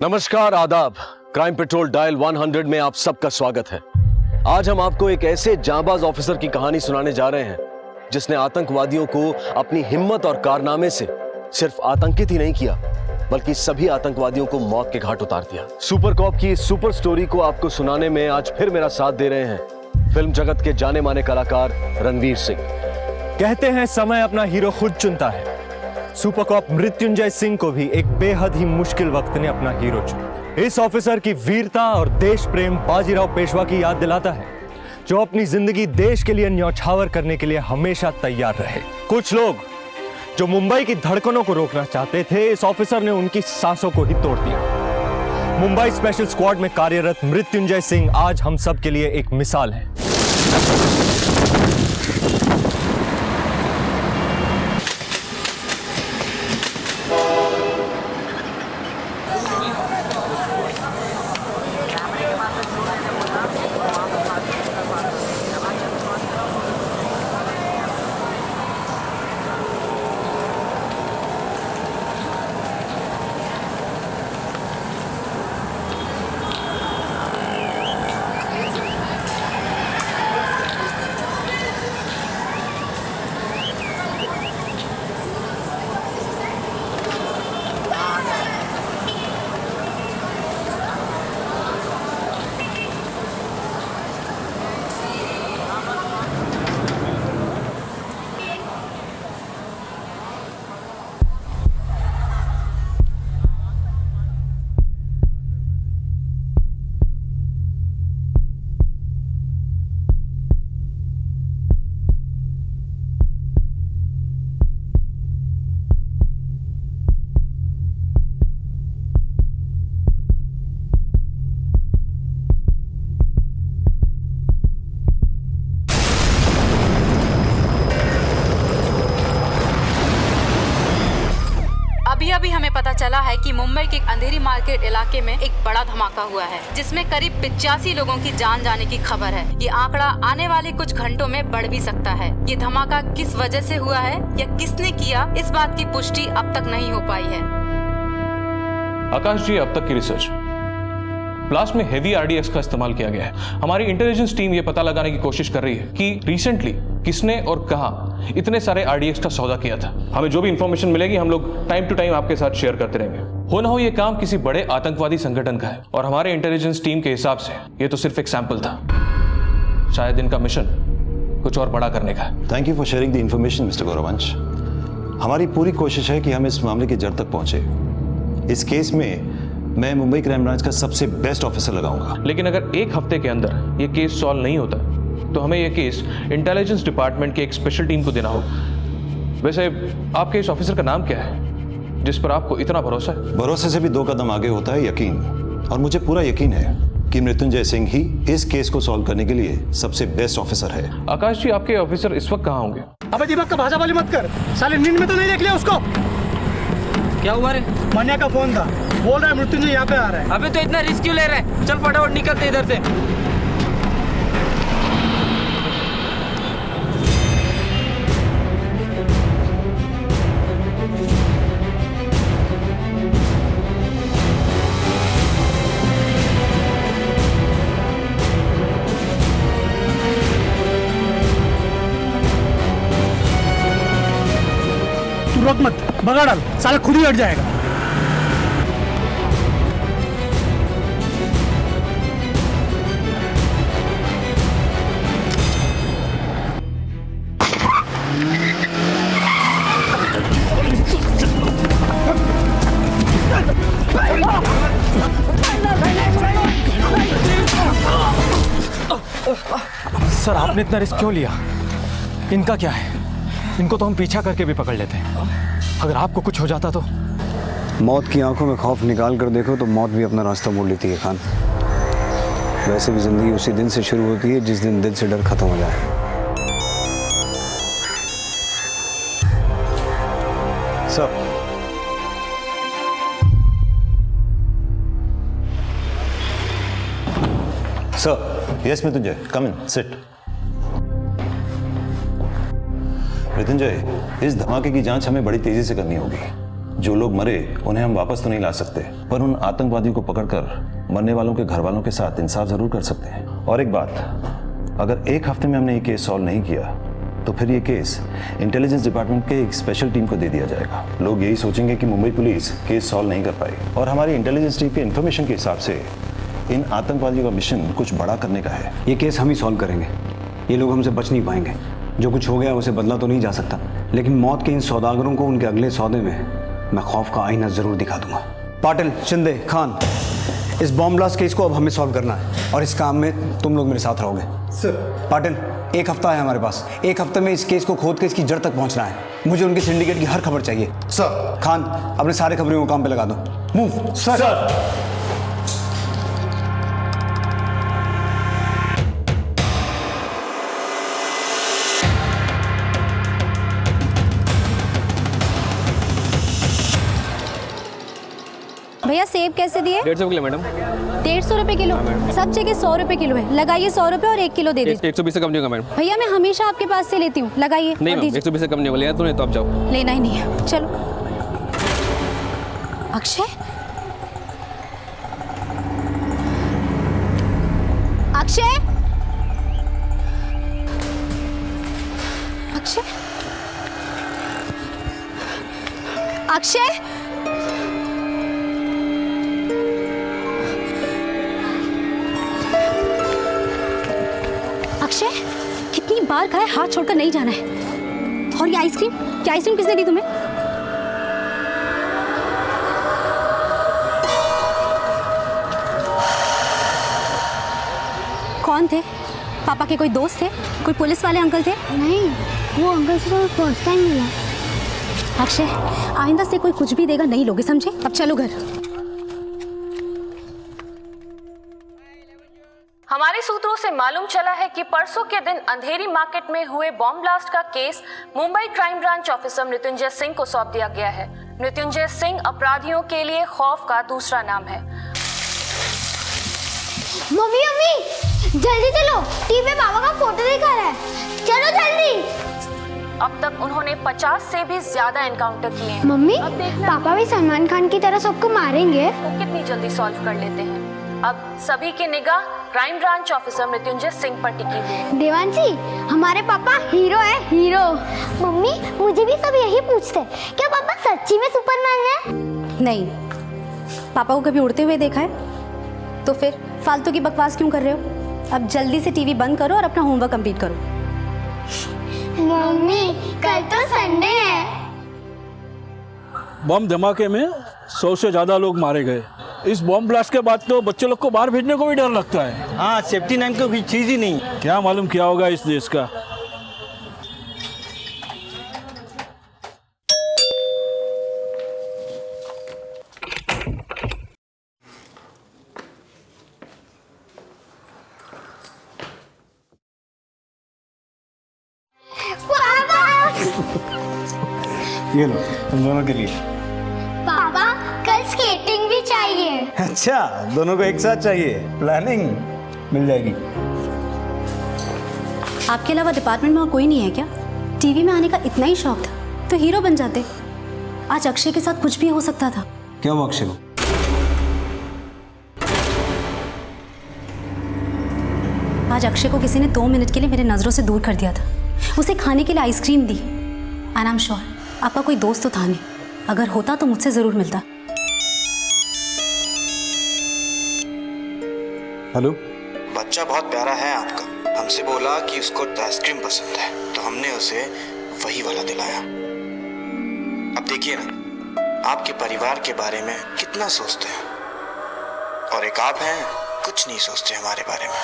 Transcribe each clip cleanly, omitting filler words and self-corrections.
नमस्कार, आदाब। Crime petrol dial 100 में आप सबका स्वागत है। आज हम आपको एक ऐसे जांबाज ऑफिसर की कहानी सुनाने जा रहे हैं जिसने आतंकवादियों को अपनी हिम्मत और कारनामे से सिर्फ आतंकित ही नहीं किया बल्कि सभी आतंकवादियों को मौत के घाट उतार दिया। सुपर कॉप की इस सुपर स्टोरी को आपको सुनाने में आज फिर मेरा साथ दे रहे हैं फिल्म जगत के जाने माने कलाकार रणवीर सिंह। कहते हैं समय अपना हीरो खुद चुनता है। सुपर कॉप मृत्युंजय सिंह को भी एक बेहद ही मुश्किल वक्त ने अपना हीरो चुना। इस ऑफिसर की वीरता और देश प्रेम बाजीराव पेशवा की याद दिलाता है, जो अपनी जिंदगी देश के लिए न्यौछावर करने के लिए हमेशा तैयार रहे। कुछ लोग जो मुंबई की धड़कनों को रोकना चाहते थे, इस ऑफिसर ने उनकी सांसों को ही तोड़ दिया। मुंबई स्पेशल स्क्वाड में कार्यरत मृत्युंजय सिंह आज हम सब के लिए एक मिसाल है। अभी हमें पता चला है कि मुंबई के अंधेरी मार्केट इलाके में एक बड़ा धमाका हुआ है, जिसमें करीब 85 लोगों की जान जाने की खबर है। ये आंकड़ा आने वाले कुछ घंटों में बढ़ भी सकता है। ये धमाका किस वजह से हुआ है या किसने किया, इस बात की पुष्टि अब तक नहीं हो पाई है। आकाश जी, अब तक की रिसर्च ब्लास्ट में हेवी आरडीएक्स का इस्तेमाल किया गया है। हमारी इंटेलिजेंस टीम ये पता लगाने की कोशिश कर रही है कि रिसेंटली किसने और कहां इतने सारे आरडीएक्स का सौदा किया था। हमें जो भी इंफॉर्मेशन मिलेगी हम लोग टाइम टू टाइम आपके साथ शेयर करते रहेंगे। हो ना हो ये काम किसी बड़े आतंकवादी संगठन का है और हमारे इंटेलिजेंस टीम के हिसाब से ये तो सिर्फ एक सैंपल था। शायद इनका मिशन कुछ और बड़ा करने का है। Thank you for sharing the information mister Gauravansh. हमारी पूरी कोशिश है कि हम इस मामले की जड़ तक पहुंचे। इस केस में मैं मुंबई क्राइम ब्रांच का सबसे बेस्ट ऑफिसर लगाऊंगा। लेकिन अगर एक हफ्ते के अंदर ये केस सॉल्व नहीं होता तो हमें ये केस इंटेलिजेंस डिपार्टमेंट की एक स्पेशल टीम को देना होगा। वैसे आपके इस ऑफिसर का नाम क्या है जिस पर आपको इतना भरोसा है? भरोसे से भी 2 कदम आगे होता है यकीन, और मुझे पूरा यकीन है कि मृत्युंजय सिंह ही इस केस को सॉल्व करने के लिए सबसे बेस्ट ऑफिसर है। आकाश जी, आपके ऑफिसर इस वक्त कहाँ होंगे? अबे दीपक का भाषा वाली मत कर, साले नींद में तो नहीं देख लिया उसको? क्या हुआ रे? मन्या का फोन था, बोल रहा है मृत्युंजय यहाँ पे आ रहा है। अबे तो इतना रिस्क क्यों ले रहा है? चल फटाफट निकलते इधर से। तू रोक मत, भगा डाल, साला खुद ही हट जाएगा। सर, आपने इतना रिस्क क्यों लिया? इनका क्या है? इनको तो हम पीछा करके भी पकड़ लेते हैं। अगर आपको कुछ हो जाता तो? मौत की आंखों में खौफ निकाल कर देखो तो मौत भी अपना रास्ता मोड़ लेती है खान। वैसे भी जिंदगी उसी दिन से शुरू होती है जिस दिन दिल से डर खत्म हो जाए। सर, सर, यस मृत्युंजय, कम इन, सिट। मृत्युंजय, इस धमाके की जांच हमें बड़ी तेजी से करनी होगी। जो लोग मरे उन्हें हम वापस तो नहीं ला सकते, पर उन आतंकवादियों को पकड़कर मरने वालों के घर वालों के साथ इंसाफ जरूर कर सकते हैं। और एक बात, अगर एक हफ्ते में हमने ये केस सॉल्व नहीं किया तो फिर ये केस इंटेलिजेंस डिपार्टमेंट के एक स्पेशल टीम को दे दिया जाएगा। लोग यही सोचेंगे कि मुंबई पुलिस केस सॉल्व नहीं कर पाई, और हमारी इंटेलिजेंस टीम के इन्फॉर्मेशन के हिसाब से इन आतंकवादियों का मिशन कुछ बड़ा करने का है। ये केस हम ही सॉल्व करेंगे, ये लोग हमसे बच नहीं पाएंगे। जो कुछ हो गया उसे बदला तो नहीं जा सकता, लेकिन मौत के इन सौदागरों को उनके अगले सौदे में मैं खौफ का आईना जरूर दिखा दूंगा। पाटिल, शिंदे, खान, इस बॉम्ब ब्लास्ट केस को अब हमें सॉल्व करना है और इस काम में तुम लोग मेरे साथ रहोगे। सर पाटिल, एक हफ्ता है हमारे पास, एक हफ्ते में इस केस को खोद के इसकी जड़ तक पहुंचना है। मुझे उनके सिंडिकेट की हर खबर चाहिए। सर खान, अपने सारे खबरों को काम पे लगा दो। Move sir. भैया सेब कैसे दिए? 150 किलो मैडम। 150 रुपए किलो? सब जगह 100 रुपए किलो है, लगाइए 100 रुपए और 1 किलो दे दीजिए। 120 से कम नहीं होगा मैडम। भैया मैं हमेशा आपके पास से लेती हूँ, लगाइए। नहीं मैम, 120 से कम नहीं होगा, तो नहीं तो आप जाओ। लेना ही नहीं है, चलो। अक्षय, अक्षय, अक्षय, अक्षय, अक्षय, कितनी बार कहा है हाथ छोड़कर नहीं जाना है। और ये आइसक्रीम, क्या आइसक्रीम किसने दी तुम्हें? कौन थे? पापा के कोई दोस्त थे? कोई पुलिस वाले अंकल थे? नहीं, वो अंकल से तो फर्स्ट टाइम मिला। अक्षय, आइंदा से कोई कुछ भी देगा नहीं लोगे, समझे? अब चलो घर। हमारे सूत्रों से मालूम चला है कि परसों के दिन अंधेरी मार्केट में हुए बॉम्ब ब्लास्ट का case Mumbai crime branch officer Mrityunjay Singh को सौंप दिया गया है। मृत्युंजय सिंह अपराधियों के लिए खौफ का दूसरा नाम है। मम्मी मम्मी जल्दी चलो, टीवी पे पापा का फोटो दिखा रहा है, चलो जल्दी। अब तक उन्होंने 50 से भी ज्यादा एनकाउंटर किए हैं। मम्मी पापा भी सलमान खान की तरह सबको मारेंगे? वो कितनी जल्दी सॉल्व कर लेते हैं। अब सभी की निगाह crime branch officer Mrityunjay Singh पर टिकी हुई है। देवांशी, हमारे पापा हीरो है, हीरो। मम्मी मुझे भी सब यही पूछते हैं, क्या पापा सच्ची में सुपरमैन है? नहीं, पापा को कभी उड़ते हुए देखा है? तो फिर फालतू की बकवास क्यों कर रहे हो? अब जल्दी से टीवी बंद करो और अपना होमवर्क कंप्लीट करो। मम्मी कल तो संडे है। बम धमाके में 100 से ज्यादा लोग मारे गए। इस बॉम्ब ब्लास्ट के बाद तो बच्चे लोग को बाहर भेजने को भी डर लगता है। हाँ, सेफ्टी नाम की कोई चीज ही नहीं। क्या मालूम क्या होगा इस देश का। ये लो तुम दोनों के लिए। पापा कल स्केटिंग भी चाहिए। अच्छा, दोनों को एक साथ चाहिए? प्लानिंग मिल जाएगी। आपके अलावा डिपार्टमेंट में और कोई नहीं है क्या? टीवी में आने का इतना ही शौक था तो हीरो बन जाते। आज अक्षय के साथ कुछ भी हो सकता था। क्या हुआ अक्षय को? आज अक्षय को किसी ने 2 मिनट के लिए मेरे नजरों से दूर कर दिया था। उसे खाने के लिए ice cream the. And I am sure आपका कोई दोस्त तो था नहीं, अगर होता तो मुझसे जरूर मिलता। हेलो, बच्चा बहुत प्यारा है आपका, हमसे बोला कि उसको आइसक्रीम पसंद है तो हमने उसे वही वाला दिलाया। अब देखिए ना, आपके परिवार के बारे में कितना सोचते हैं, और एक आप हैं कुछ नहीं सोचते हमारे बारे में।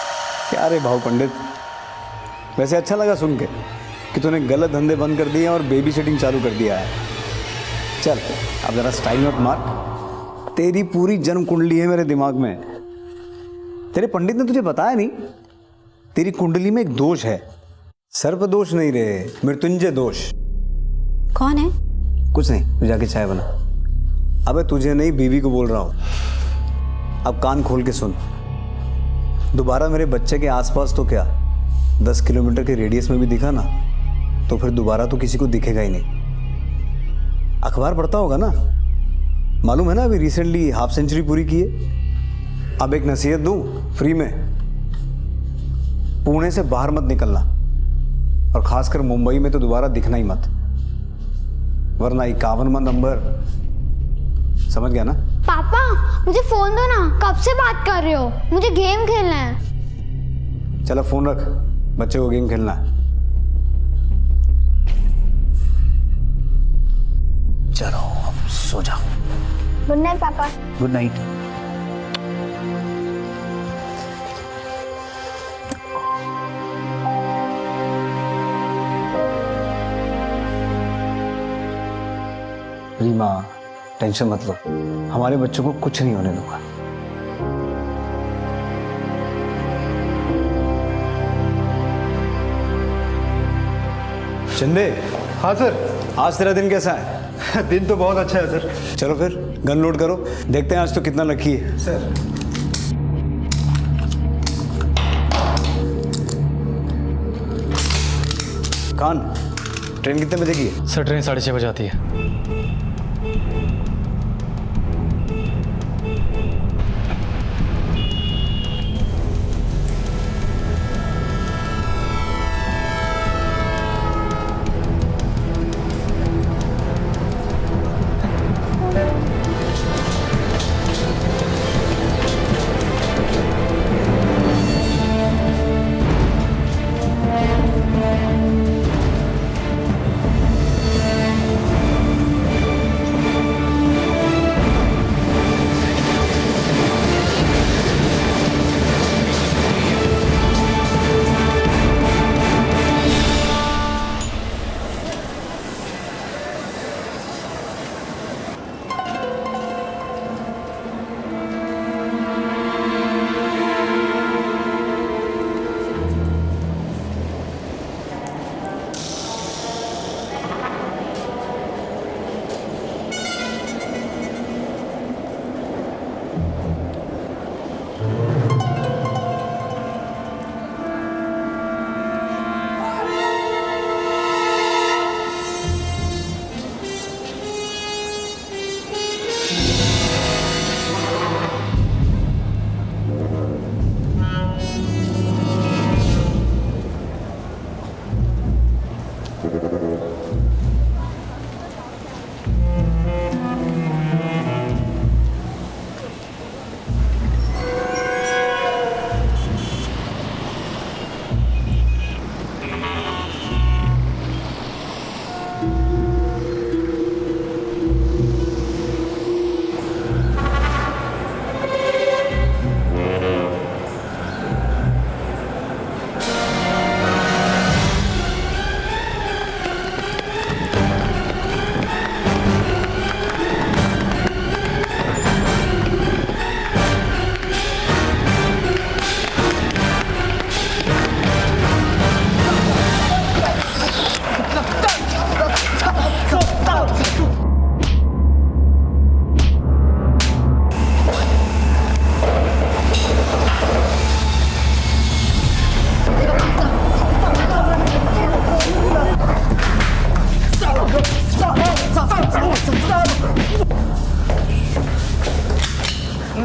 क्या रे भाव पंडित, वैसे अच्छा लगा सुन के कि तूने गलत धंधे बंद कर दिए और बेबी सिटिंग चालू कर दिया है। चल अब जरा स्टाइल मत मार, तेरी पूरी जन्म कुंडली है मेरे दिमाग में। तेरे पंडित ने तुझे बताया नहीं, तेरी कुंडली में एक दोष है। सर्प दोष नहीं रे, मृत्युंजय दोष। कौन है? कुछ नहीं, तू जाके चाय बना। अबे तुझे नहीं, बीवी को बोल रहा हूं। अब कान खोल के सुन, दोबारा मेरे बच्चे के आसपास तो क्या 10 किलोमीटर के रेडियस में भी दिखा ना तो फिर दोबारा तो किसी को दिखेगा ही नहीं। अखबार पढ़ता होगा ना, मालूम है ना, अभी रिसेंटली हाफ सेंचुरी पूरी की है। अब एक नसीहत दूं फ्री में, पुणे से बाहर मत निकलना, और खासकर मुंबई में तो दोबारा दिखना ही मत, वरना 51वां नंबर, समझ गया ना? पापा मुझे फोन दो ना, कब से बात कर रहे हो, मुझे गेम खेलना है। चलो फोन रख, बच्चे को गेम खेलना है। चलो अब सो जाओ। गुड नाइट पापा। Good night. रीमा टेंशन मत लो, हमारे बच्चों को कुछ नहीं होने दूंगा। चंदे। हाँ सर। आज तेरा दिन कैसा है? दिन तो बहुत अच्छा है सर। चलो फिर गन लोड करो, देखते हैं आज तो कितना लकी है। सर खान, ट्रेन कितने बजे की है? सर ट्रेन 6:30 बजे आती है।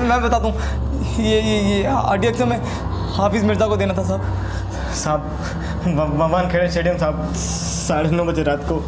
मैं बता दूं, ये RDX में हाफिज मिर्जा को देना था साहब। भगवान खेड़े स्टेडियम साहब, 9:30 बजे रात को।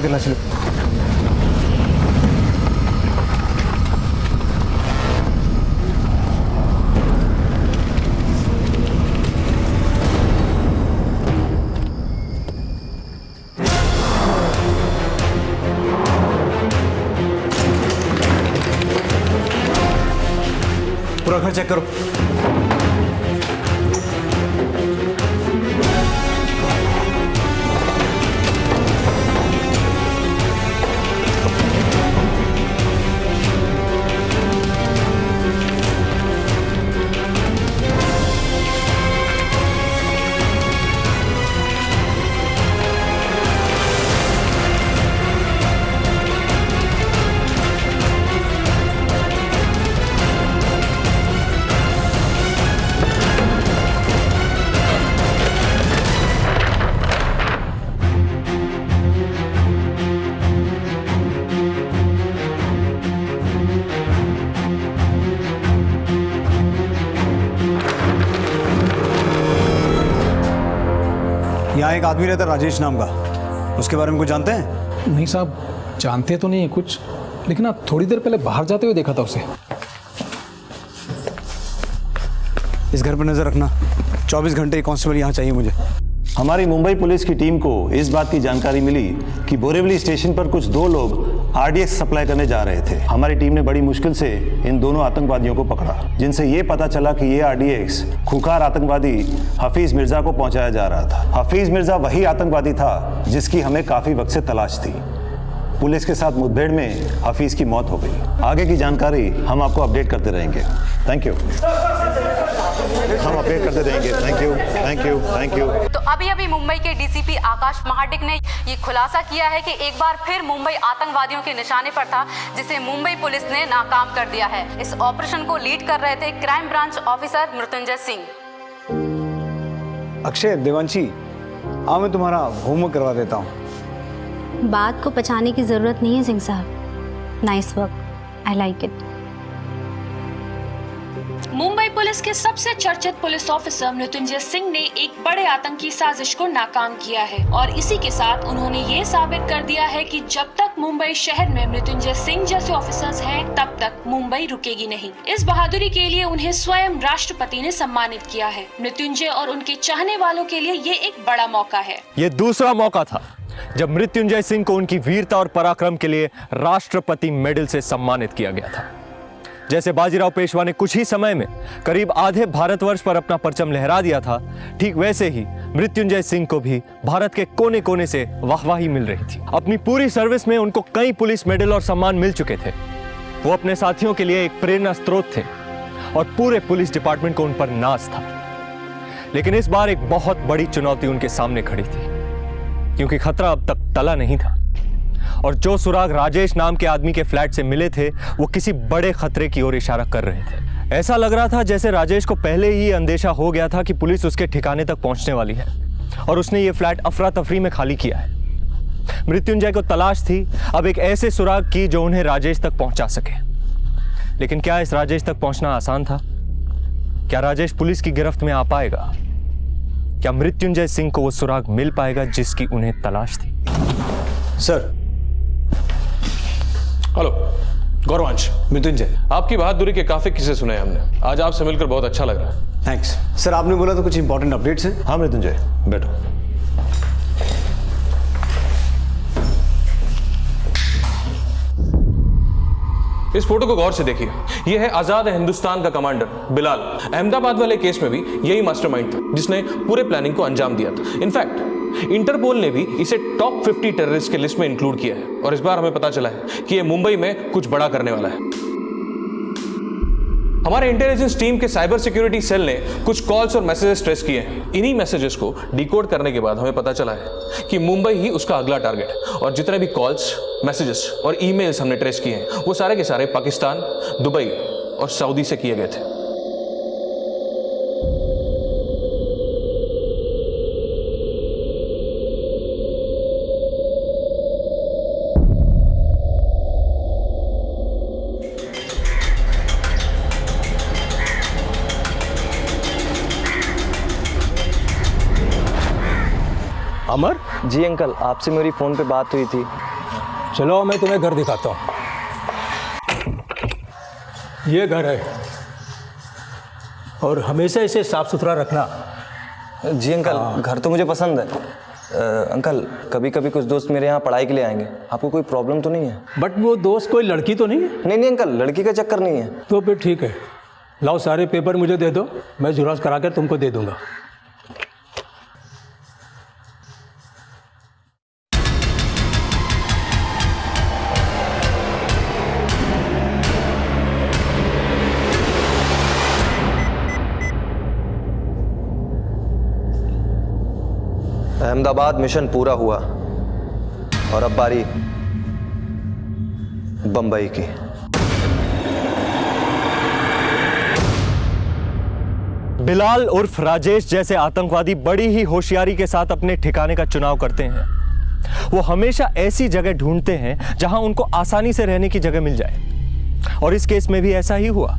देना चलो। पूरा घर चेक करो। यहाँ एक आदमी रहता है राजेश नाम का, उसके बारे में कुछ जानते हैं? नहीं साहब, जानते तो नहीं है कुछ, लेकिन आप थोड़ी देर पहले बाहर जाते हुए देखा था उसे। इस घर पर नजर रखना, 24 घंटे कांस्टेबल यहाँ चाहिए मुझे। हमारी मुंबई पुलिस की टीम को इस बात की जानकारी मिली कि बोरीवली स्टेशन पर कुछ 2 लोग आरडीएक्स सप्लाई करने जा रहे थे। हमारी टीम ने बड़ी मुश्किल से इन दोनों आतंकवादियों को पकड़ा, जिनसे ये पता चला कि ये आरडीएक्स खुखार आतंकवादी हफीज मिर्जा को पहुंचाया जा रहा था। हफीज मिर्जा वही आतंकवादी था जिसकी हमें काफी वक्त से तलाश थी। पुलिस के साथ मुठभेड़ में हफीज की मौत हो गई। आगे की जानकारी हम आपको अपडेट करते रहेंगे। Thank you. हम अपडेट करते रहेंगे। Thank you, thank you, thank you. तो अभी मुंबई के डीसीपी आकाश महाडिक ने ये खुलासा किया है कि एक बार फिर मुंबई आतंकवादियों के निशाने पर था, जिसे मुंबई पुलिस ने नाकाम कर दिया है। इस ऑपरेशन को लीड कर रहे थे crime branch officer Mrityunjay Singh. Akshay, Devanshi, आओ मैं तुम्हारा होमवर्क करवा देता हूँ। बात को पछाने की जरूरत नहीं है सिंह साहब। Nice work, I like it. Mumbai police के सबसे चर्चित पुलिस ऑफिसर मृत्युंजय सिंह ने एक बड़े आतंकी साजिश को नाकाम किया है और इसी के साथ उन्होंने ये साबित कर दिया है कि जब तक मुंबई शहर में मृत्युंजय सिंह जैसे ऑफिसर्स हैं, तब तक मुंबई रुकेगी नहीं। इस बहादुरी के लिए उन्हें स्वयं राष्ट्रपति ने सम्मानित किया है। मृत्युंजय और उनके चाहने वालों के लिए ये एक बड़ा मौका है। ये दूसरा मौका था जब मृत्युंजय सिंह को उनकी वीरता और पराक्रम के लिए राष्ट्रपति मेडल से सम्मानित किया गया था। जैसे बाजीराव पेशवा ने कुछ ही समय में करीब आधे भारतवर्ष पर अपना परचम लहरा दिया था, ठीक वैसे ही मृत्युंजय सिंह को भी भारत के कोने कोने से वाहवाही मिल रही थी। अपनी पूरी सर्विस में उनको कई पुलिस मेडल और सम्मान मिल चुके थे। वो अपने साथियों के लिए एक प्रेरणा स्रोत थे और पूरे पुलिस डिपार्टमेंट को उन पर नाज था। लेकिन इस बार एक बहुत बड़ी चुनौती उनके सामने खड़ी थी, क्योंकि खतरा अब तक टला नहीं था और जो सुराग राजेश नाम के आदमी के फ्लैट से मिले थे, वो किसी बड़े खतरे की ओर इशारा कर रहे थे। ऐसा लग रहा था जैसे राजेश को पहले ही अंदेशा हो गया था कि पुलिस उसके ठिकाने तक पहुंचने वाली है और उसने ये फ्लैट अफरा तफरी में खाली किया है। मृत्युंजय को तलाश थी अब एक ऐसे सुराग की जो उन्हें राजेश तक पहुंचा सके। लेकिन क्या इस राजेश तक पहुंचना आसान था? क्या राजेश पुलिस की गिरफ्त में आ पाएगा? क्या मृत्युंजय सिंह को वो सुराग मिल पाएगा जिसकी उन्हें तलाश थी? सर। हेलो गौरवांश। मृत्युंजय, आपकी बहादुरी के काफी किस्से सुने हमने। आज आपसे मिलकर बहुत अच्छा लग रहा है। थैंक्स। सर, आपने बोला तो कुछ इंपॉर्टेंट अपडेट्स हैं? हाँ मृत्युंजय, बैठो। इस फोटो को गौर से देखिए। यह है आजाद हिंदुस्तान का कमांडर बिलाल। अहमदाबाद वाले केस में भी यही मास्टरमाइंड था जिसने पूरे प्लानिंग को अंजाम दिया था। इनफैक्ट इंटरपोल ने भी इसे टॉप 50 टेररिस्ट के लिस्ट में इंक्लूड किया है और इस बार हमें पता चला है कि यह मुंबई में कुछ बड़ा करने वाला है। हमारे इंटेलिजेंस टीम के साइबर सिक्योरिटी सेल ने कुछ कॉल्स और मैसेजेस ट्रेस किए हैं। इन्हीं मैसेजेस को डिकोड करने के बाद हमें पता चला है कि मुंबई ही उसका अगला टारगेट है और जितने भी कॉल्स, मैसेजेस और ईमेल्स हमने ट्रेस किए हैं वो सारे के सारे पाकिस्तान, दुबई और सऊदी से किए गए थे। अमर? जी अंकल, आपसे मेरी फ़ोन पे बात हुई थी। चलो मैं तुम्हें घर दिखाता हूँ। ये घर है और हमेशा इसे साफ सुथरा रखना। जी अंकल, घर तो मुझे पसंद है। अंकल, कभी कभी कुछ दोस्त मेरे यहाँ पढ़ाई के लिए आएंगे, आपको कोई प्रॉब्लम तो नहीं है? बट वो दोस्त कोई लड़की तो नहीं है? नहीं अंकल, लड़की का चक्कर नहीं है। तो फिर ठीक है, लाओ सारे पेपर मुझे दे दो, मैं जुरास करा कर तुमको दे दूंगा। अहमदाबाद मिशन पूरा हुआ और अब बारी बंबई की। बिलाल उर्फ राजेश जैसे आतंकवादी बड़ी ही होशियारी के साथ अपने ठिकाने का चुनाव करते हैं। वो हमेशा ऐसी जगह ढूंढते हैं जहां उनको आसानी से रहने की जगह मिल जाए, और इस केस में भी ऐसा ही हुआ।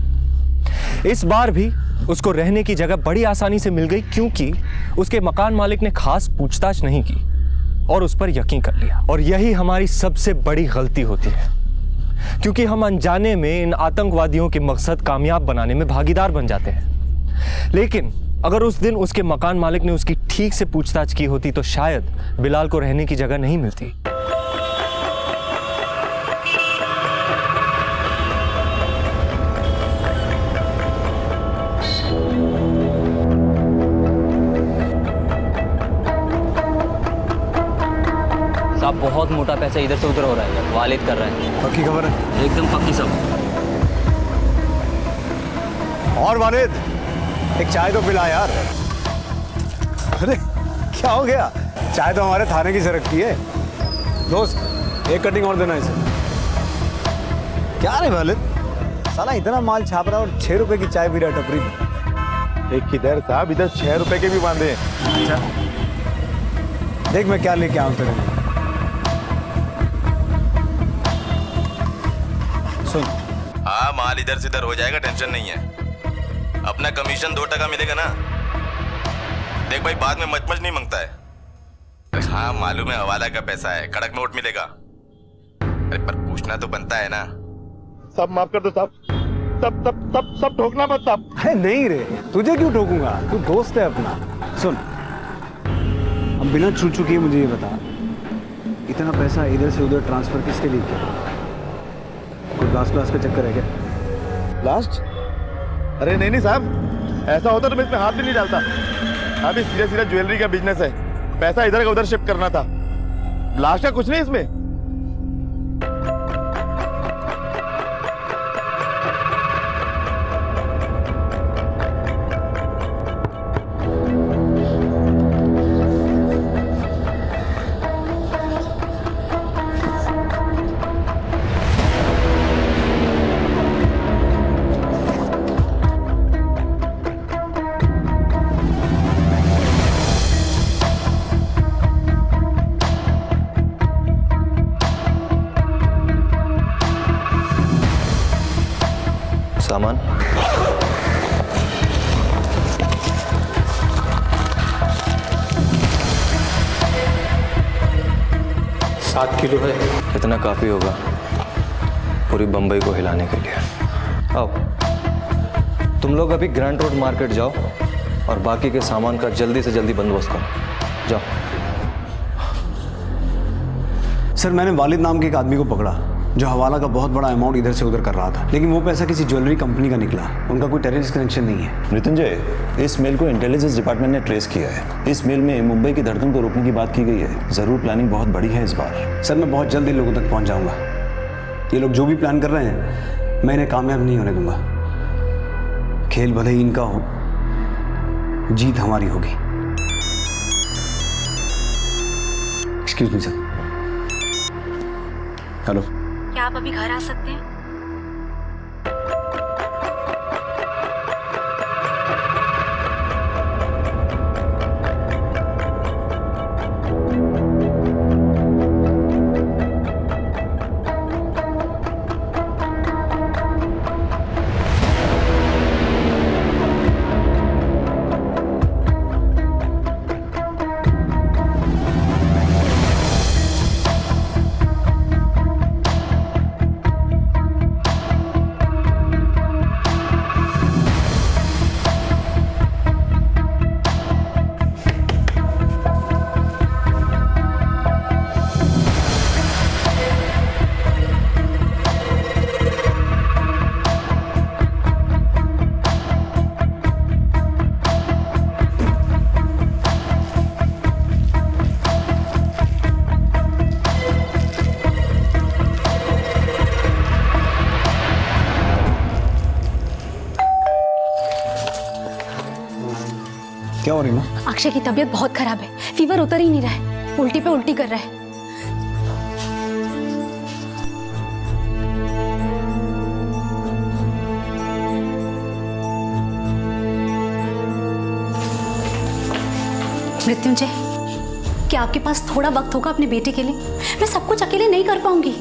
इस बार भी उसको रहने की जगह बड़ी आसानी से मिल गई, क्योंकि उसके मकान मालिक ने खास पूछताछ नहीं की और उस पर यकीन कर लिया। और यही हमारी सबसे बड़ी गलती होती है, क्योंकि हम अनजाने में इन आतंकवादियों के मकसद कामयाब बनाने में भागीदार बन जाते हैं। लेकिन अगर उस दिन उसके मकान मालिक ने उसकी ठीक से पूछताछ की होती तो शायद बिलाल को रहने की जगह नहीं मिलती। साहब, बहुत मोटा पैसा इधर से उधर हो रहा है, वालिद कर रहे हैं। पक्की खबर है? एकदम पक्की सब। और वालिद, एक चाय तो पिला यार। अरे क्या हो गया? चाय तो हमारे थाने की सरकती है। दोस्त, एक कटिंग और देना इसे। क्या रे वालिद, साला इतना माल छाप रहा और 6 रुपए की चाय पी रहा टपरी में। एक किधर साहब, इधर 6 रुपए के भी बांधे। अच्छा, देख मैं क्या लेके आऊं तेरे लिए। सुन, हाँ, माल इधर से इधर हो जाएगा, टेंशन नहीं है। अपना कमीशन 2% मिलेगा ना। देख भाई, बाद में मच नहीं मांगता है। हाँ मालूम है, हवाला का पैसा है, कड़क नोट मिलेगा। अरे पर पूछना तो बनता है ना। सब माफ कर दो साहब, सब ठोकना मत साहब। अरे नहीं रे, तुझे क्यों ठोकूंगा, तू दोस्त है अपना। सुन, अब बिना छू चुकी मुझे ये बता, इतना पैसा इधर से उधर ट्रांसफर किसके लिए किया? कोई ब्लास्ट का चक्कर है क्या? ब्लास्ट? अरे नहीं साहब, ऐसा होता तो मैं इसमें हाथ भी नहीं डालता। अभी सीधा ज्वेलरी का बिजनेस है, पैसा इधर का उधर शिफ्ट करना था। ब्लास्ट का कुछ नहीं इसमें। सामान 7 किलो है। इतना काफी होगा पूरी बंबई को हिलाने के लिए। आओ, तुम लोग अभी ग्रैंड रोड मार्केट जाओ और बाकी के सामान का जल्दी से जल्दी बंदोबस्त करो। जाओ। सर, मैंने वालिद नाम के एक आदमी को पकड़ा जो हवाला का बहुत बड़ा अमाउंट इधर से उधर कर रहा था, लेकिन वो पैसा किसी ज्वेलरी कंपनी का निकला। उनका कोई टेररिस्ट कनेक्शन नहीं है। मृत्युंजय, इस मेल को इंटेलिजेंस डिपार्टमेंट ने ट्रेस किया है। इस मेल में मुंबई की धड़कन को रोकने की बात की गई है। जरूर प्लानिंग बहुत बड़ी है इस बार। सर, मैं बहुत जल्द इन लोगों तक पहुंच जाऊंगा। ये लोग जो भी प्लान कर रहे हैं, मैं इन्हें कामयाब नहीं होने दूंगा। खेल भले ही इनका हो, जीत हमारी होगी। Excuse me sir. हेलो, क्या आप अभी घर आ सकते हैं? हुआ रीमा? अक्षय की तबीयत बहुत खराब है, फीवर उतर ही नहीं रहा है, उल्टी पे उल्टी कर रहा है। मृत्युंजय, क्या आपके पास थोड़ा वक्त होगा अपने बेटे के लिए? मैं सब कुछ अकेले नहीं कर पाऊंगी।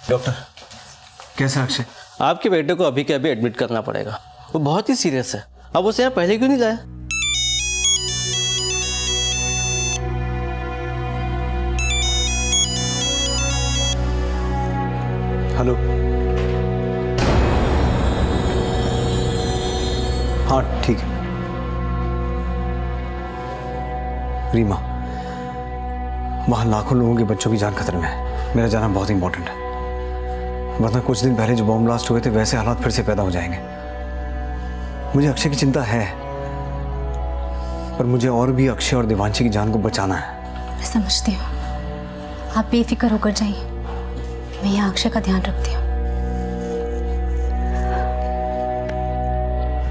डॉक्टर, कैसा अक्षय? आपके बेटे को अभी के अभी एडमिट करना पड़ेगा, वो बहुत ही सीरियस है। अब उसे यहाँ पहले क्यों नहीं लाया? हेलो, हाँ ठीक है। रीमा, वहां लाखों लोगों के बच्चों की जान खतरे में है, मेरा जाना बहुत इंपॉर्टेंट है, वरना कुछ दिन पहले जो बॉम्ब ब्लास्ट हुए थे वैसे हालात फिर से पैदा हो जाएंगे। मुझे अक्षय की चिंता है, पर मुझे और भी अक्षय और देवांशी की जान को बचाना है। मैं समझती हूँ, आप बेफिक्र होकर जाइए, मैं यहाँ अक्षय का ध्यान रखती हूँ।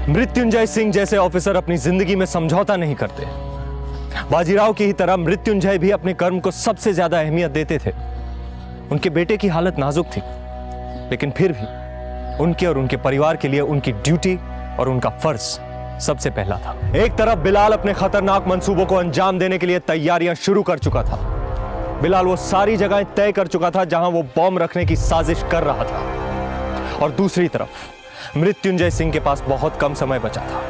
मृत्युंजय सिंह जैसे ऑफिसर अपनी जिंदगी में समझौता नहीं करते। बाजीराव की ही तरह मृत्युंजय भी अपने कर्म को सबसे ज्यादा अहमियत देते थे। उनके बेटे की हालत नाजुक थी, लेकिन फिर भी उनके और उनके परिवार के लिए उनकी ड्यूटी और उनका फर्ज सबसे पहला था। एक तरफ बिलाल अपने खतरनाक मंसूबों को अंजाम देने के लिए तैयारियां शुरू कर चुका था। बिलाल वो सारी जगहें तय कर चुका था जहां वो बॉम्ब रखने की साजिश कर रहा था, और दूसरी तरफ मृत्युंजय सिंह के पास बहुत कम समय बचा था,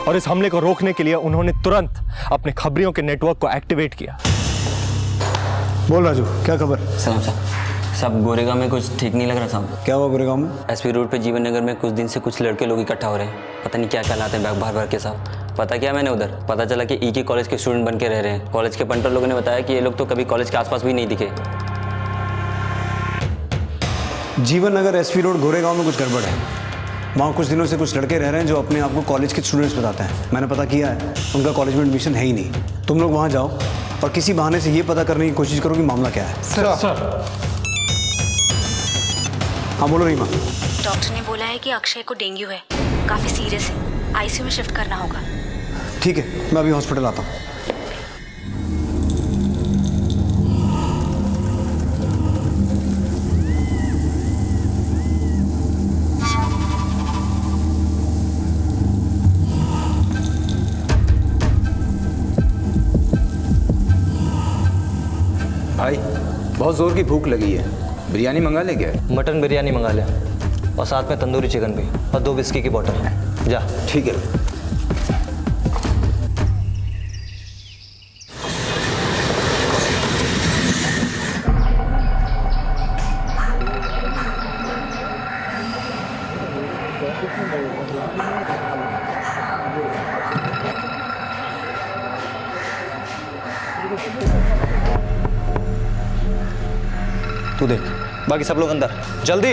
और इस हमले को रोकने के लिए उन्होंने तुरंत अपने खबरियों के नेटवर्क को एक्टिवेट किया। बोल राजू, क्या खबर? सलाम साहब, गोरेगांव में कुछ ठीक नहीं लग रहा साहब। क्या हुआ गोरेगांव में? एसपी रोड पे जीवन नगर में कुछ दिन से कुछ लड़के लोग इकट्ठा हो रहे हैं, पता नहीं क्या क्या लाते हैं बैग भर भर के साहब। पता किया मैंने उधर, पता चला कि ई के कॉलेज के स्टूडेंट बन के रह रहे हैं। कॉलेज के पंटर लोगों ने बताया कि ये लोग तो कभी कॉलेज के आसपास भी नहीं दिखे। जीवन नगर एसपी रोड गोरेगांव में कुछ गड़बड़ है। वहाँ कुछ दिनों से कुछ लड़के रह रहे हैं जो अपने आप को कॉलेज के स्टूडेंट्स बताते हैं। मैंने पता किया है, उनका कॉलेज में एडमिशन है ही नहीं। तुम लोग वहाँ जाओ और किसी बहाने से ये पता करने की कोशिश करो कि मामला क्या है। सर। हाँ बोलो रीमा। डॉक्टर ने बोला है कि अक्षय को डेंगू है, काफी सीरियस है, आईसीयू में शिफ्ट करना होगा। ठीक है, मैं अभी हॉस्पिटल आता हूँ। भाई बहुत जोर की भूख लगी है, बिरयानी मंगा ले क्या? मटन बिरयानी मंगा ले, और साथ में तंदूरी चिकन भी, और 2 विस्की की बोतल। जा। ठीक है। तू देख, बाकी सब लोग अंदर, जल्दी।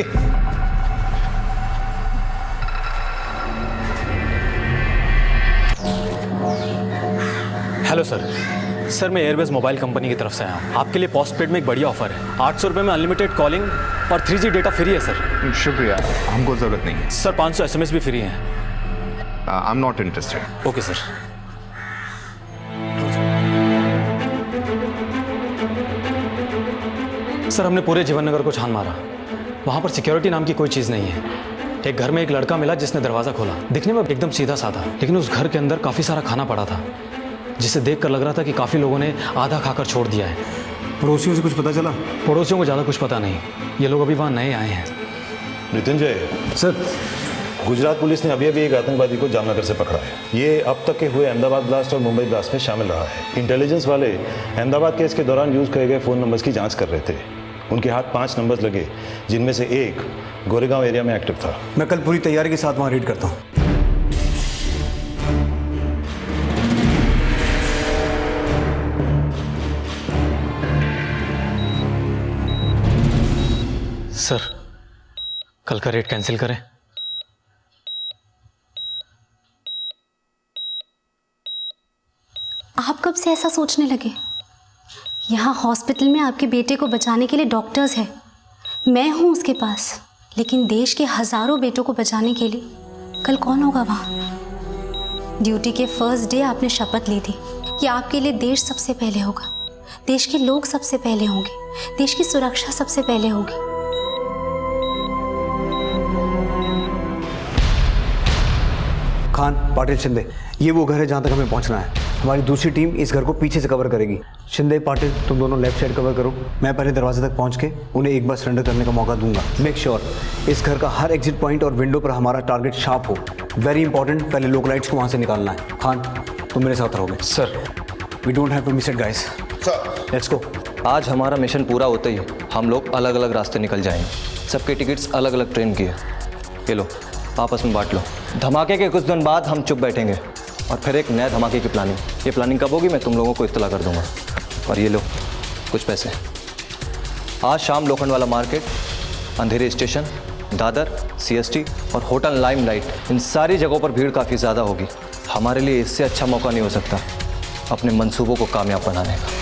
हेलो सर, मैं एयरवेज मोबाइल कंपनी की तरफ से आया हूँ। आपके लिए पोस्टपेड में एक बढ़िया ऑफर है। 800 रुपये में अनलिमिटेड कॉलिंग और 3G डेटा फ्री है सर। शुक्रिया, हमको जरूरत नहीं है सर। 500 SMS भी फ्री हैं। I am not interested. Okay sir. Sir, हमने पूरे जीवन नगर को छान मारा, वहाँ पर सिक्योरिटी नाम की कोई चीज़ नहीं है। एक घर में एक लड़का मिला जिसने दरवाज़ा खोला, दिखने में एकदम सीधा साधा, लेकिन उस घर के अंदर काफ़ी सारा खाना पड़ा था, जिसे देखकर लग रहा था कि काफ़ी लोगों ने आधा खाकर छोड़ दिया है। पड़ोसियों से कुछ पता चला? पड़ोसियों को ज़्यादा कुछ पता नहीं, ये लोग अभी वहाँ नए आए हैं। मृत्युंजय सर, गुजरात पुलिस ने अभी अभी एक आतंकवादी को जामनगर से पकड़ा है। ये अब तक के हुए अहमदाबाद ब्लास्ट और मुंबई ब्लास्ट में शामिल रहा है। इंटेलिजेंस वाले अहमदाबाद केस के दौरान यूज किए गए फ़ोन नंबर्स की जांच कर रहे थे। उनके हाथ 5 नंबर्स लगे, जिनमें से एक गोरेगांव एरिया में एक्टिव था। मैं कल पूरी तैयारी के साथ वहाँ रेड करता हूँ। सर, कल का रेट कैंसिल करें? आप कब से ऐसा सोचने लगे? यहाँ हॉस्पिटल में आपके बेटे को बचाने के लिए डॉक्टर्स हैं, मैं हूँ उसके पास, लेकिन देश के हजारों बेटों को बचाने के लिए कल कौन होगा वहाँ? ड्यूटी के फर्स्ट डे आपने शपथ ली थी कि आपके लिए देश सबसे पहले होगा, देश के लोग सबसे पहले होंगे, देश की सुरक्षा सबसे पहले होगी। खान, पाटिल, शिंदे, ये वो घर है जहाँ तक हमें पहुँचना है। हमारी दूसरी टीम इस घर को पीछे से कवर करेगी। शिंदे, पाटिल, तुम दोनों लेफ्ट साइड कवर करो। मैं पहले दरवाजे तक पहुँच के उन्हें एक बार सरेंडर करने का मौका दूंगा। मेक श्योर इस घर का हर एग्जिट पॉइंट और विंडो पर हमारा टारगेट शार्प हो। वेरी इंपॉर्टेंट, पहले लोकलाइट्स को वहाँ से निकालना है। खान, तुम मेरे साथ रहोगे। Sir, we don't have to miss it guys. Let's go. आज हमारा मिशन पूरा होते ही हम लोग अलग अलग रास्ते निकल जाएंगे। सबके टिकट्स अलग अलग ट्रेन की है। ये लो, आपस में बांट लो। धमाके के कुछ दिन बाद हम चुप बैठेंगे और फिर एक नए धमाके की प्लानिंग। ये प्लानिंग कब होगी मैं तुम लोगों को इत्तला कर दूंगा। और ये लो कुछ पैसे। आज शाम लोखंडवाला मार्केट, अंधेरी स्टेशन, दादर, CST और होटल लाइमलाइट, इन सारी जगहों पर भीड़ काफ़ी ज़्यादा होगी। हमारे लिए इससे अच्छा मौका नहीं हो सकता अपने मंसूबों को कामयाब बनाने का।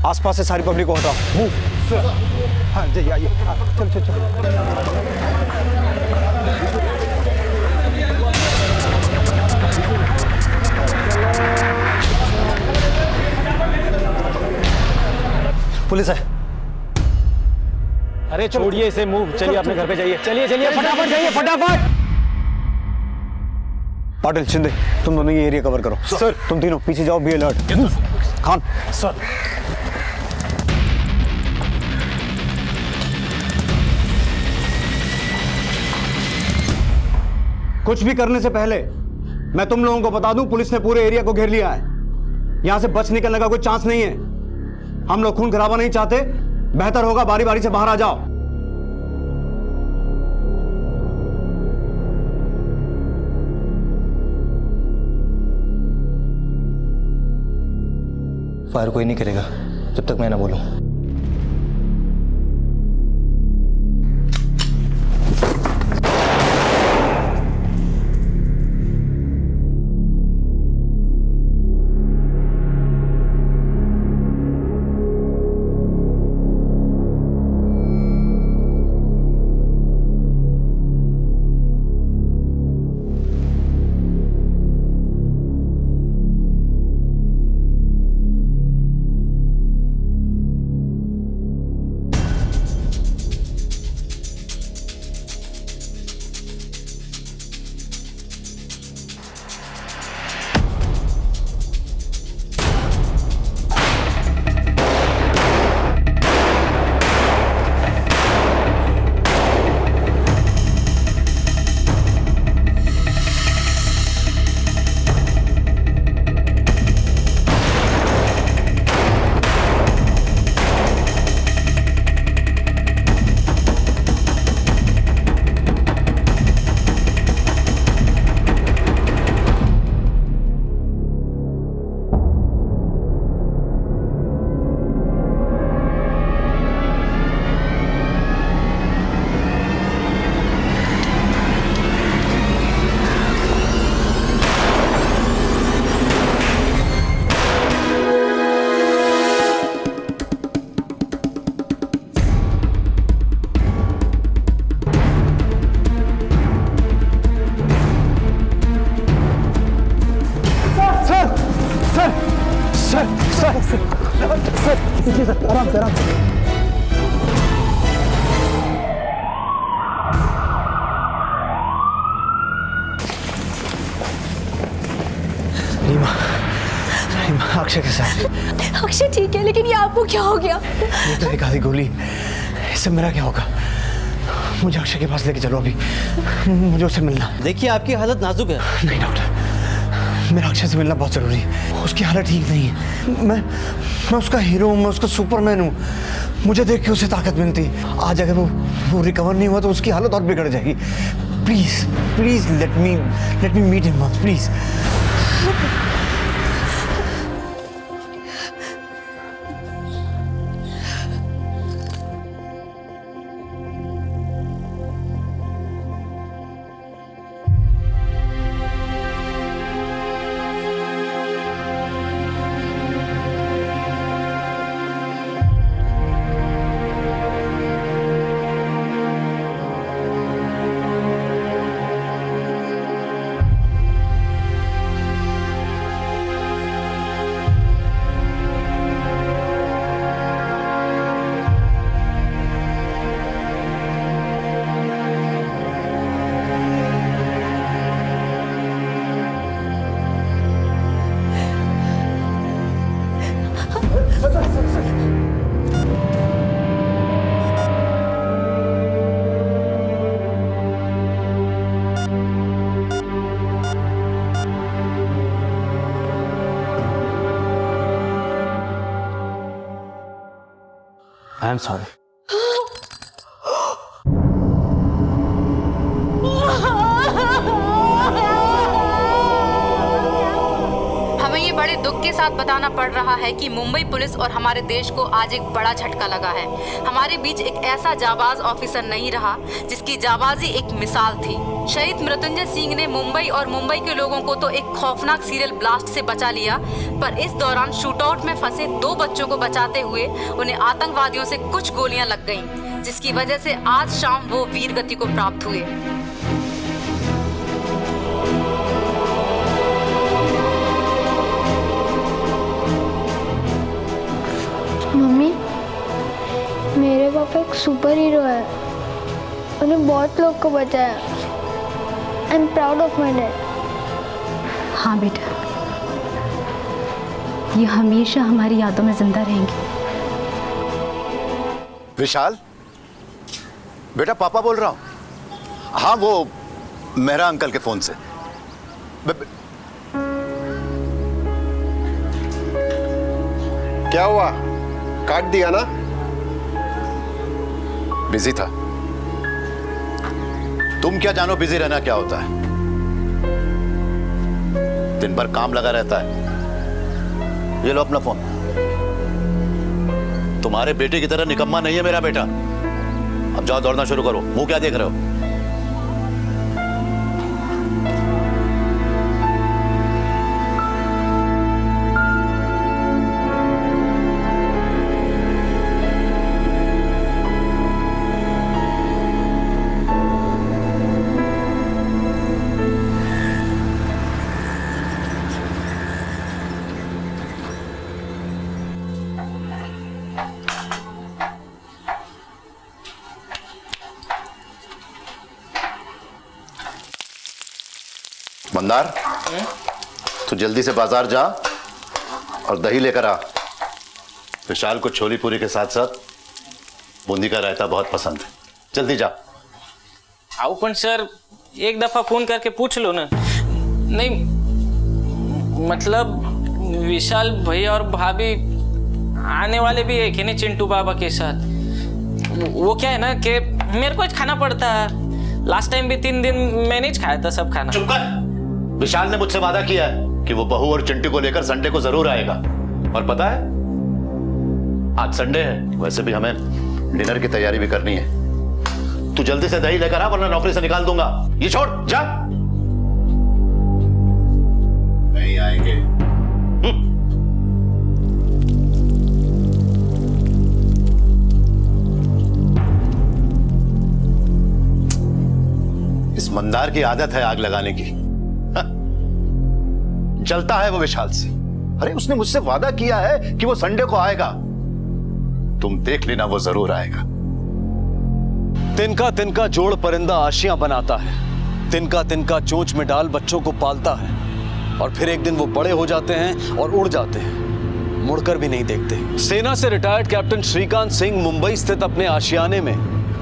आसपास से सारी पब्लिक को हटाओ। हाँ, जाइए, आइए। चल चल चल। पुलिस है। अरे छोड़िए इसे, मूव। चलिए अपने घर पे जाइए। चलिए चलिए, फटाफट जाइए, फटाफट। पाटिल, शिंदे, तुम दोनों ये एरिया कवर करो। सर, तुम तीनों पीछे जाओ, बी अलर्ट। खान, सर। कुछ भी करने से पहले मैं तुम लोगों को बता दूं, पुलिस ने पूरे एरिया को घेर लिया है। यहां से बच निकलने का कोई चांस नहीं है। हम लोग खून खराबा नहीं चाहते। बेहतर होगा बारी बारी से बाहर आ जाओ। फायर कोई नहीं करेगा जब तक मैं ना बोलूं। आराम से, आराम से। रीमा, अक्षय के साथ। अक्षय ठीक है, लेकिन ये आपको क्या हो गया? ये तो एक आधी गोली, इससे मेरा क्या होगा? मुझे अक्षय के पास लेके चलो अभी, मुझे उससे मिलना। देखिए आपकी हालत नाजुक है। नहीं डॉक्टर, मेरा अक्षय से मिलना बहुत जरूरी है। उसकी हालत ठीक नहीं है। मैं उसका हीरो हूँ, मैं उसका सुपरमैन हूँ। मुझे देख के उसे ताकत मिलती। आज अगर वो रिकवर नहीं हुआ तो उसकी हालत और बिगड़ जाएगी। Please please let me meet him once, please. I am sorry. हमें ये बड़े दुख के साथ बताना पड़ रहा है कि मुंबई पुलिस और हमारे देश को आज एक बड़ा झटका लगा है। हमारे बीच एक ऐसा जाबाज ऑफिसर नहीं रहा जिसकी जाबाजी एक मिसाल थी। शहीद मृत्युंजय सिंह ने मुंबई और मुंबई के लोगों को तो एक खौफनाक सीरियल ब्लास्ट से बचा लिया, पर इस दौरान शूटआउट में फंसे 2 बच्चों को बचाते हुए उन्हें आतंकवादियों से कुछ गोलियां लग गईं, जिसकी वजह से आज शाम वो वीर गति को प्राप्त हुए। मम्मी, मेरे पापा एक सुपर हीरो है। उन्हें बहुत लोग को बचाया। I am proud of my dad. हाँ बेटा, ये हमेशा हमारी यादों में जिंदा रहेंगी। विशाल, बेटा पापा बोल रहा हूँ। हाँ, वो मेहरा अंकल के फोन से। क्या हुआ? काट दिया ना? बिजी था। तुम क्या जानो बिजी रहना क्या होता है? दिन भर काम लगा रहता है। ये लो अपना फोन। तुम्हारे बेटे की तरह निकम्मा नहीं है मेरा बेटा। अब जाओ दौड़ना शुरू करो। मुंह क्या देख रहे हो? मंदार, तू जल्दी से बाजार जा और दही लेकर आ। विशाल को छोली पूरी के साथ साथ बूंदी का रायता बहुत पसंद है। जल्दी जा। आओ पण सर, एक दफा फोन करके पूछ लो ना। नहीं मतलब विशाल भैया और भाभी आने वाले भी है कि नहीं चिंटू बाबा के साथ। वो क्या है ना कि मेरे को खाना पड़ता है। लास्ट टाइम भी 3 दिन मैंने ही खाया था सब खाना। चुप कर। विशाल ने मुझसे वादा किया है कि वो बहू और चिंटू को लेकर संडे को जरूर आएगा। और पता है, आज संडे है, वैसे भी हमें डिनर की तैयारी भी करनी है। तू जल्दी से दही लेकर आ वरना नौकरी से निकाल दूंगा। ये छोड़, जा। नहीं आएंगे। इस मंदार की आदत है आग लगाने की। जलता है वो विशाल से। अरे उसने मुझसे वादा किया है कि वो संडे को आएगा। तुम देख लेना, वो जरूर आएगा। तिनका तिनका जोड़ परिंदा आशियां बनाता है। तिनका तिनका चोंच में डाल बच्चों को पालता है और फिर एक दिन वो बड़े हो जाते हैं और उड़ जाते हैं। मुड़कर भी नहीं देखते। सेना से रिटायर्ड कैप्टन श्रीकांत सिंह मुंबई स्थित अपने आशियाने में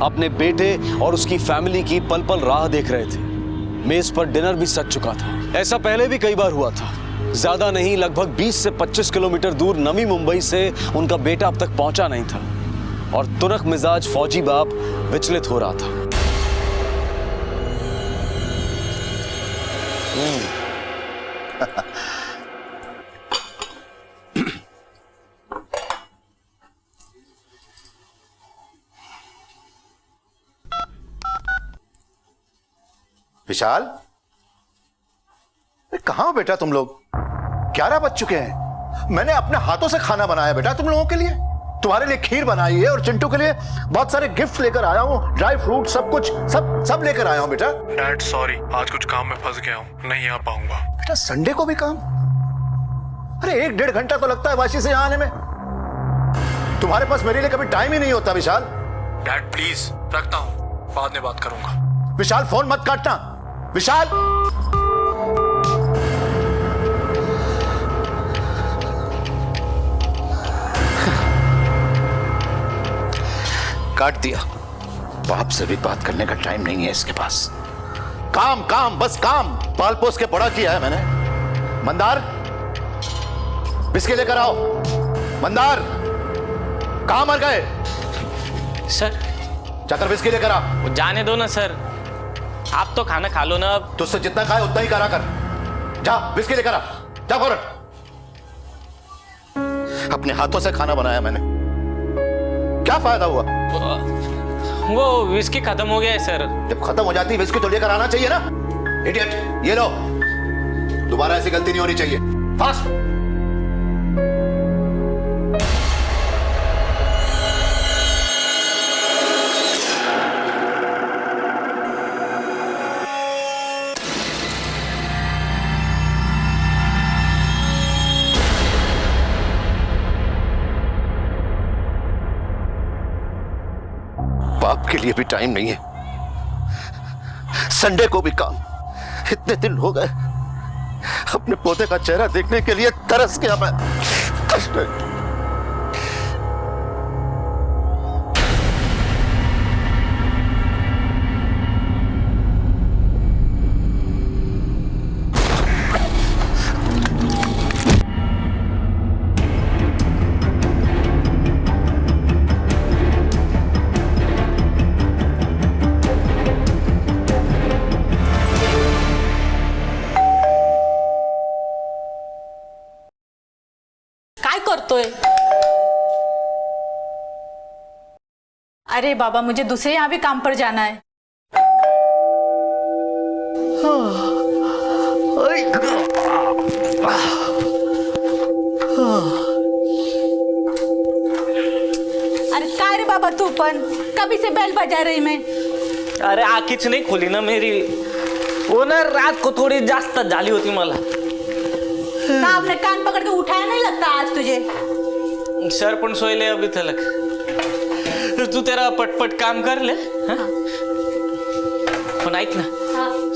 अपने बेटे और उसकी फैमिली की पल पल राह देख रहे थे। मेज पर डिनर भी सज चुका था। ऐसा पहले भी कई बार हुआ था। ज्यादा नहीं, लगभग 20 से 25 किलोमीटर दूर नवी मुंबई से उनका बेटा अब तक पहुंचा नहीं था और तुनक मिजाज फौजी बाप विचलित हो रहा था। विशाल, कहां हो बेटा तुम लोग? 11 बज चुके हैं। मैंने अपने हाथों से खाना बनाया बेटा तुम लोगों के लिए। तुम्हारे लिए खीर बनाई है और चिंटू के लिए बहुत सारे गिफ्ट लेकर आया हूँ, ड्राई फ्रूट सब कुछ सब लेकर आया हूँ बेटा। डैड सॉरी, आज कुछ काम में फंस गया हूँ, नहीं आ पाऊंगा। बेटा संडे को भी काम? अरे 1-1.5 घंटा तो लगता है वाशी से यहाँ आने में। तुम्हारे पास मेरे लिए कभी टाइम ही नहीं होता विशाल। डैड प्लीज, रखता हूँ, बाद में बात करूंगा। विशाल फोन मत काटना। विशाल, काट दिया। बाप से भी बात करने का टाइम नहीं है इसके पास। काम काम बस काम, पाल पोस के बड़ा किया है मैंने। मंदार, बिस्किट लेकर आओ। मंदार, कहां मर गए? सर जाकर बिस्किट लेकर आ। जाने दो ना सर, आप तो खाना खा लो ना। अब तुझसे जितना खाए उतना ही करा कर। जा बिस्किट लेकर आ, जा फौरन। अपने हाथों से खाना बनाया मैंने, क्या फायदा हुआ? वो विस्की खत्म हो गया है सर। जब खत्म हो जाती विस्की तो लेकर आना चाहिए ना। इडियट, ये लो, दोबारा ऐसी गलती नहीं होनी चाहिए। फास्ट। बाप के लिए भी टाइम नहीं है, संडे को भी काम। इतने दिन हो गए अपने पोते का चेहरा देखने के लिए तरस गया मैं। अरे बाबा, मुझे दूसरे यहाँ भी काम पर जाना है। अरे काय रे बाबा, तू पण कभी से बेल बजा रही मैं। अरे आखीच नहीं खुली ना मेरी, वो ना रात को थोड़ी जास्त झाली होती मला। साहब ने कान पकड़ के उठाया नहीं लगता आज तुझे? सर पण सोयले अभी तलक। तू तेरा पटपट काम कर ले। हाँ? ऐक ना,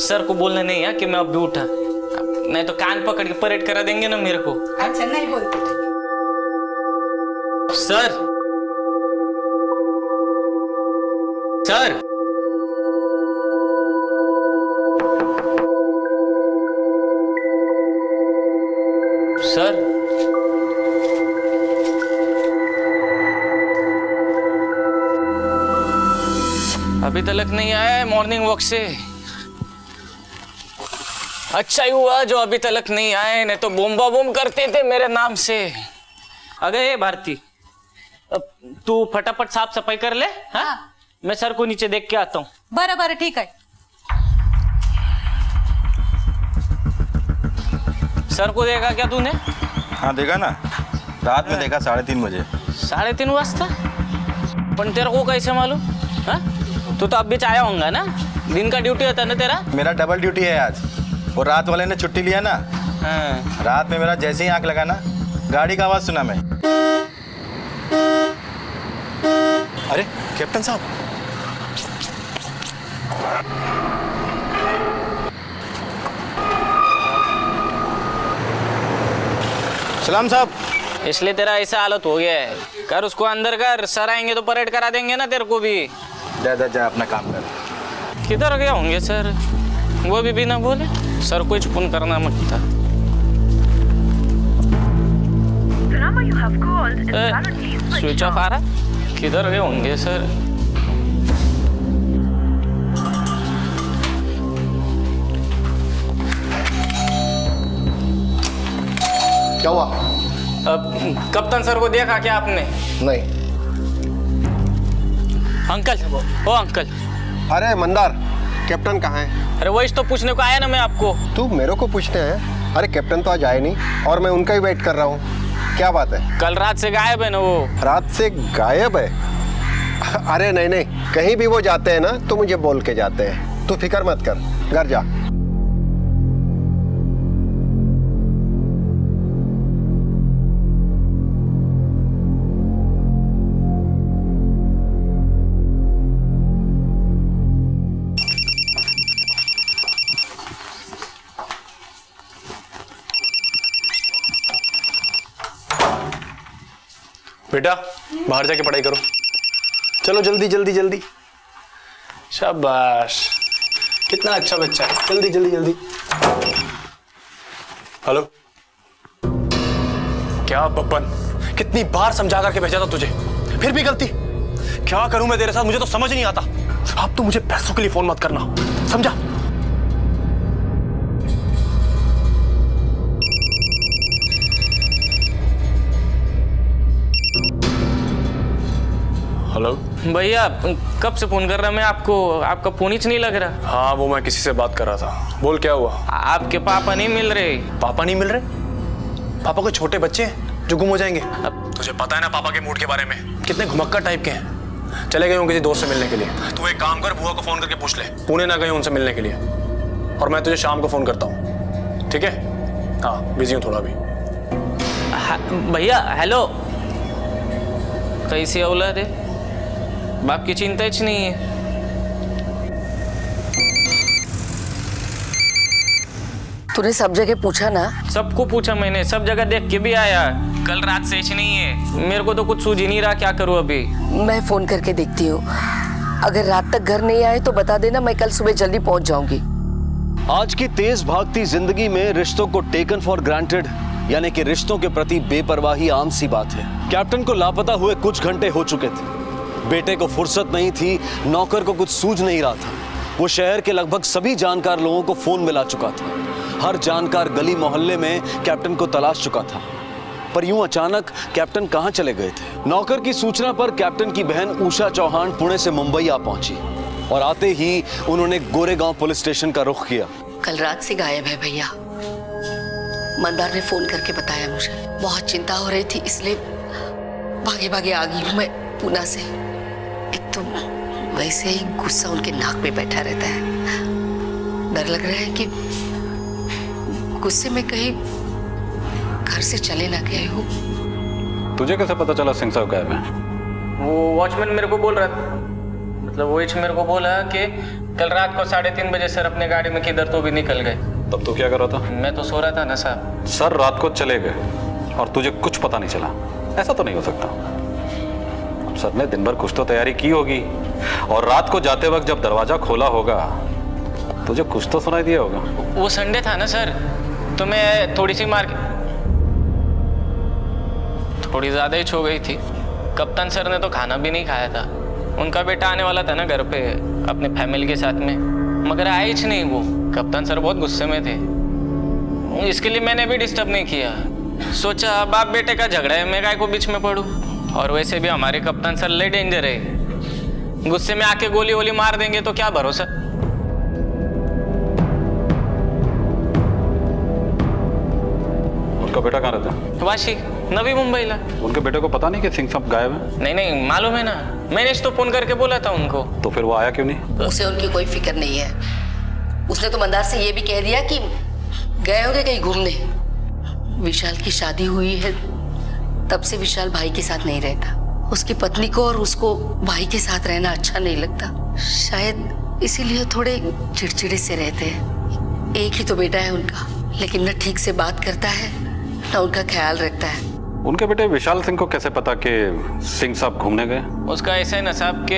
सर को बोलना नहीं है कि मैं अब भी उठा, नहीं तो कान पकड़ के परेड करा देंगे ना मेरे को। अच्छा नहीं बोलते। सर सर सर अभी तक नहीं आया है मॉर्निंग वॉक से। अच्छा ही हुआ जो अभी तक नहीं आए, नहीं तो बोम्बा बोम करते थे मेरे नाम से। अगे भारती, अब तू फटाफट साफ सफाई कर ले। हाँ, मैं सर को नीचे देख के आता हूँ। बरं बरं ठीक है। सर को देखा क्या तूने? हाँ देखा ना, रात में देखा 3:30 बजे। 3:30 वाजता? पण तेरे को कैसे मालूम? हाँ, तू तो अब भी आया होगा ना, दिन का ड्यूटी होता है ना तेरा। मेरा डबल ड्यूटी है आज, और रात वाले ने छुट्टी लिया ना। हाँ। रात में मेरा जैसे ही आंख लगा ना, गाड़ी का आवाज सुना मैं। अरे कैप्टन साहब, सलाम साहब। इसलिए तेरा ऐसा हालत हो गया है। कर उसको अंदर कर, सर आएंगे तो परेड करा देंगे ना तेरे को भी। जा अपना काम कर। किधर गए होंगे सर? वो भी बिना बोले सर को फोन करना मत था। स्विच ऑफ आ रहा, किधर गए होंगे सर? क्या हुआ? कप्तान सर को देखा क्या आपने? नहीं। अंकल, ओ अंकल। अरे मंदार, कैप्टन कहाँ है? अरे वही तो पूछने को आया ना मैं आपको। तू मेरे को पूछने आया? अरे कैप्टन तो आज आए नहीं और मैं उनका ही वेट कर रहा हूँ। क्या बात है? कल रात से गायब है ना वो। रात से गायब है? अरे नहीं नहीं, कहीं भी वो जाते हैं ना तो मुझे बोल के जाते हैं। तू फिक्र मत कर, घर जा। बेटा बाहर जाके पढ़ाई करो। चलो जल्दी जल्दी जल्दी। शाबाश, कितना अच्छा बच्चा है। जल्दी जल्दी जल्दी। हेलो, क्या बब्बन, कितनी बार समझा करके भेजा था तुझे, फिर भी गलती। क्या करूं मैं तेरे साथ, मुझे तो समझ नहीं आता। अब तो मुझे पैसों के लिए फोन मत करना, समझा? हेलो भैया, कब से फोन कर रहा मैं आपको, आपका फोन ही नहीं लग रहा। हाँ, वो मैं किसी से बात कर रहा था। बोल क्या हुआ? आपके पापा नहीं मिल रहे। पापा नहीं मिल रहे? पापा कोई छोटे बच्चे हैं जो गुम हो जाएंगे? अब तुझे पता है ना पापा के मूड के बारे में, कितने घुमक्कर टाइप के हैं। चले गए हों किसी दोस्त से मिलने के लिए। तू एक काम कर, बुआ को फोन करके पूछ ले, पुणे ना गए उनसे मिलने के लिए। और मैं तुझे शाम को फोन करता हूँ, ठीक है? हाँ, बिजी हूँ थोड़ा अभी। भैया हेलो, कैसी औलाद है, बाप की चिंता ही नहीं है। तूने सब जगह पूछा ना? सबको पूछा मैंने, सब जगह देख के भी आया। कल रात से नहीं है, मेरे को तो कुछ सूझ ही नहीं रहा क्या करूं अभी। मैं फोन करके देखती हूँ, अगर रात तक घर नहीं आए तो बता देना, मैं कल सुबह जल्दी पहुंच जाऊंगी। आज की तेज भागती जिंदगी में रिश्तों को टेकन फॉर ग्रांटेड, यानी कि रिश्तों के प्रति बेपरवाही आम सी बात है। कैप्टन को लापता हुए कुछ घंटे हो चुके थे। बेटे को फुर्सत नहीं थी, नौकर को कुछ सूझ नहीं रहा था। वो शहर के लगभग सभी जानकार लोगों को फोन मिला चुका था। हर जानकार गली मोहल्ले में कैप्टन को तलाश चुका था। पर यूं अचानक कैप्टन कहां चले गए थे? नौकर की सूचना पर कैप्टन की बहन उषा चौहान पुणे से मुंबई आ पहुंची और आते ही उन्होंने गोरेगांव पुलिस स्टेशन का रुख किया। कल रात से गायब है भैया। मंदार ने फोन करके बताया मुझे। बहुत चिंता हो रही थी, इसलिए भागे भागे आ गई हूँ मैं पूना से। एक तो वैसे ही गुस्सा उनके नाक में बैठा रहता है। डर लग रहा है कि गुस्से में कहीं घर से चले ना गए हो। तुझे कैसे पता चला सिंह साहब गायब हैं? वो वॉचमैन मेरे को बोल रहा था, मतलब वो मेरे को बोला कि कल रात को 3:30 बजे सर अपने गाड़ी में किधर तो भी निकल गए। तब तो क्या कर रहा था? मैं तो सो रहा था ना साहब। सर रात को चले गए और तुझे कुछ पता नहीं चला, ऐसा तो नहीं हो सकता। अब सर ने दिन भर कुछ तो तैयारी की होगी और रात को जाते वक्त जब दरवाजा खोला होगा तुझे कुछ तो सुनाई दिया होगा। वो संडे था ना सर, तो मैं थोड़ी सी थोड़ी ज्यादा ही छो गई थी। कप्तान सर ने तो खाना भी नहीं खाया था। उनका बेटा आने वाला था ना घर पे अपने फैमिली के साथ में, मगर आए ही नहीं वो। कप्तान सर बहुत गुस्से में थे, इसके लिए मैंने भी डिस्टर्ब नहीं किया। सोचा बाप बेटे का झगड़ा है, मैं काय को बीच में पड़ूं। और वैसे भी हमारे कप्तान सर ले डेंजर है, गुस्से में आके गोली वोली मार देंगे तो क्या भरोसा। उनका बेटा कहाँ रहता है? वाशी, नवी मुंबई ला। उनके बेटे को पता नहीं कि सिंह साहब गायब है? नहीं नहीं मालूम है ना, मैंने तो फोन करके बोला था उनको। तो फिर वो आया क्यों नहीं? उसे उनकी कोई फिक्र नहीं है। उसने तो मंदार से ये भी कह दिया कि गए होंगे कहीं घूमने। विशाल की शादी हुई है तब से विशाल भाई के साथ नहीं रहता। उसकी पत्नी को और उसको भाई के साथ रहना अच्छा नहीं लगता, शायद इसीलिए थोड़े चिड़चिड़े से रहते हैं। एक ही तो बेटा है उनका, लेकिन न ठीक से बात करता है न उनका ख्याल रखता है। उनके बेटे विशाल सिंह को कैसे पता कि सिंह साहब घूमने गए? उसका ऐसा है ना साहब कि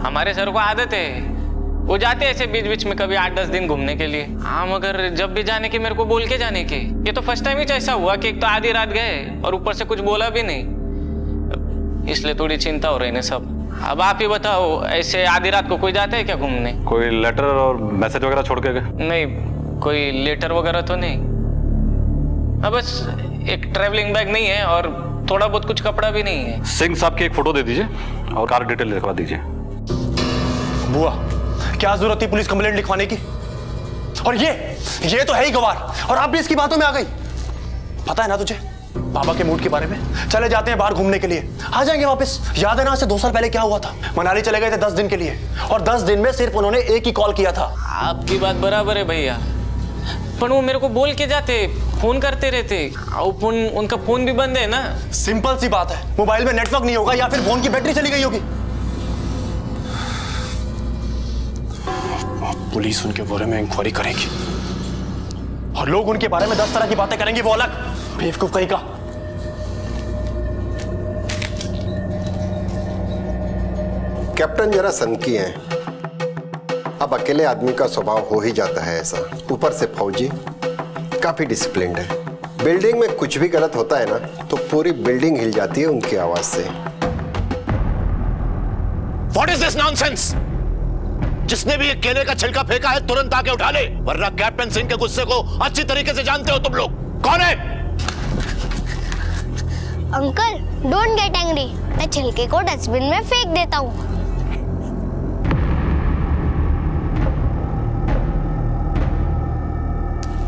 हमारे सर को आदत है, वो जाते ऐसे बीच बीच में कभी 8-10 दिन घूमने के लिए। हाँ मगर जब भी जाने के मेरे को बोल के जाने के। ये तो फर्स्ट टाइम ही ऐसा हुआ कि एक तो आधी रात गए और ऊपर से कुछ बोला भी नहीं, इसलिए थोड़ी चिंता हो रही है सब। अब आप ही बताओ, ऐसे आधी रात को कोई जाता है क्या घूमने? कोई लेटर और मैसेज वगैरह छोड़ के गए? नहीं, कोई लेटर वगैरह तो नहीं। हाँ बस एक ट्रैवलिंग बैग नहीं है और थोड़ा बहुत कुछ कपड़ा भी नहीं है। सिंह साहब की एक फोटो दे दीजिए और कार डिटेल लिखवा दीजिए। बुआ, क्या जरूरत थी पुलिस कंप्लेंट लिखवाने की? और ये तो है ही गवार, और आप भी इसकी बातों में आ गई। पता है ना तुझे पापा के मूड के बारे में? चले जाते हैं बाहर घूमने के लिए, आ जाएंगे वापस। याद है ना से 2 साल पहले क्या हुआ था? मनाली चले गए थे 10 दिन के लिए, और 10 दिन में सिर्फ उन्होंने एक ही कॉल किया था। आपकी बात बराबर है भैया, पर वो मेरे को बोल के जाते, फोन करते रहते, उनका फोन भी बंद है ना। सिंपल सी बात है, मोबाइल में नेटवर्क नहीं होगा या फिर फोन की बैटरी चली गई होगी। पुलिस उनके बारे में इंक्वायरी करेगी और लोग उनके बारे में 10 तरह की बातें करेंगे, वो अलग बेवकूफ कहीं का। कैप्टन जरा सनकी हैं। अब अकेले आदमी का स्वभाव हो ही जाता है ऐसा, ऊपर से फौजी, काफी डिसिप्लिन्ड है। बिल्डिंग में कुछ भी गलत होता है ना तो पूरी बिल्डिंग हिल जाती है उनकी आवाज से। What is this nonsense? जिसने भी ये केले का छिलका फेंका है तुरंत आके उठा ले, वरना कैप्टन सिंह के गुस्से को अच्छी तरीके से जानते हो तुम लोग। कौन है? अंकल डोंट गेट एंग्री, मैं छिलके को डस्टबिन में फेंक देता हूँ।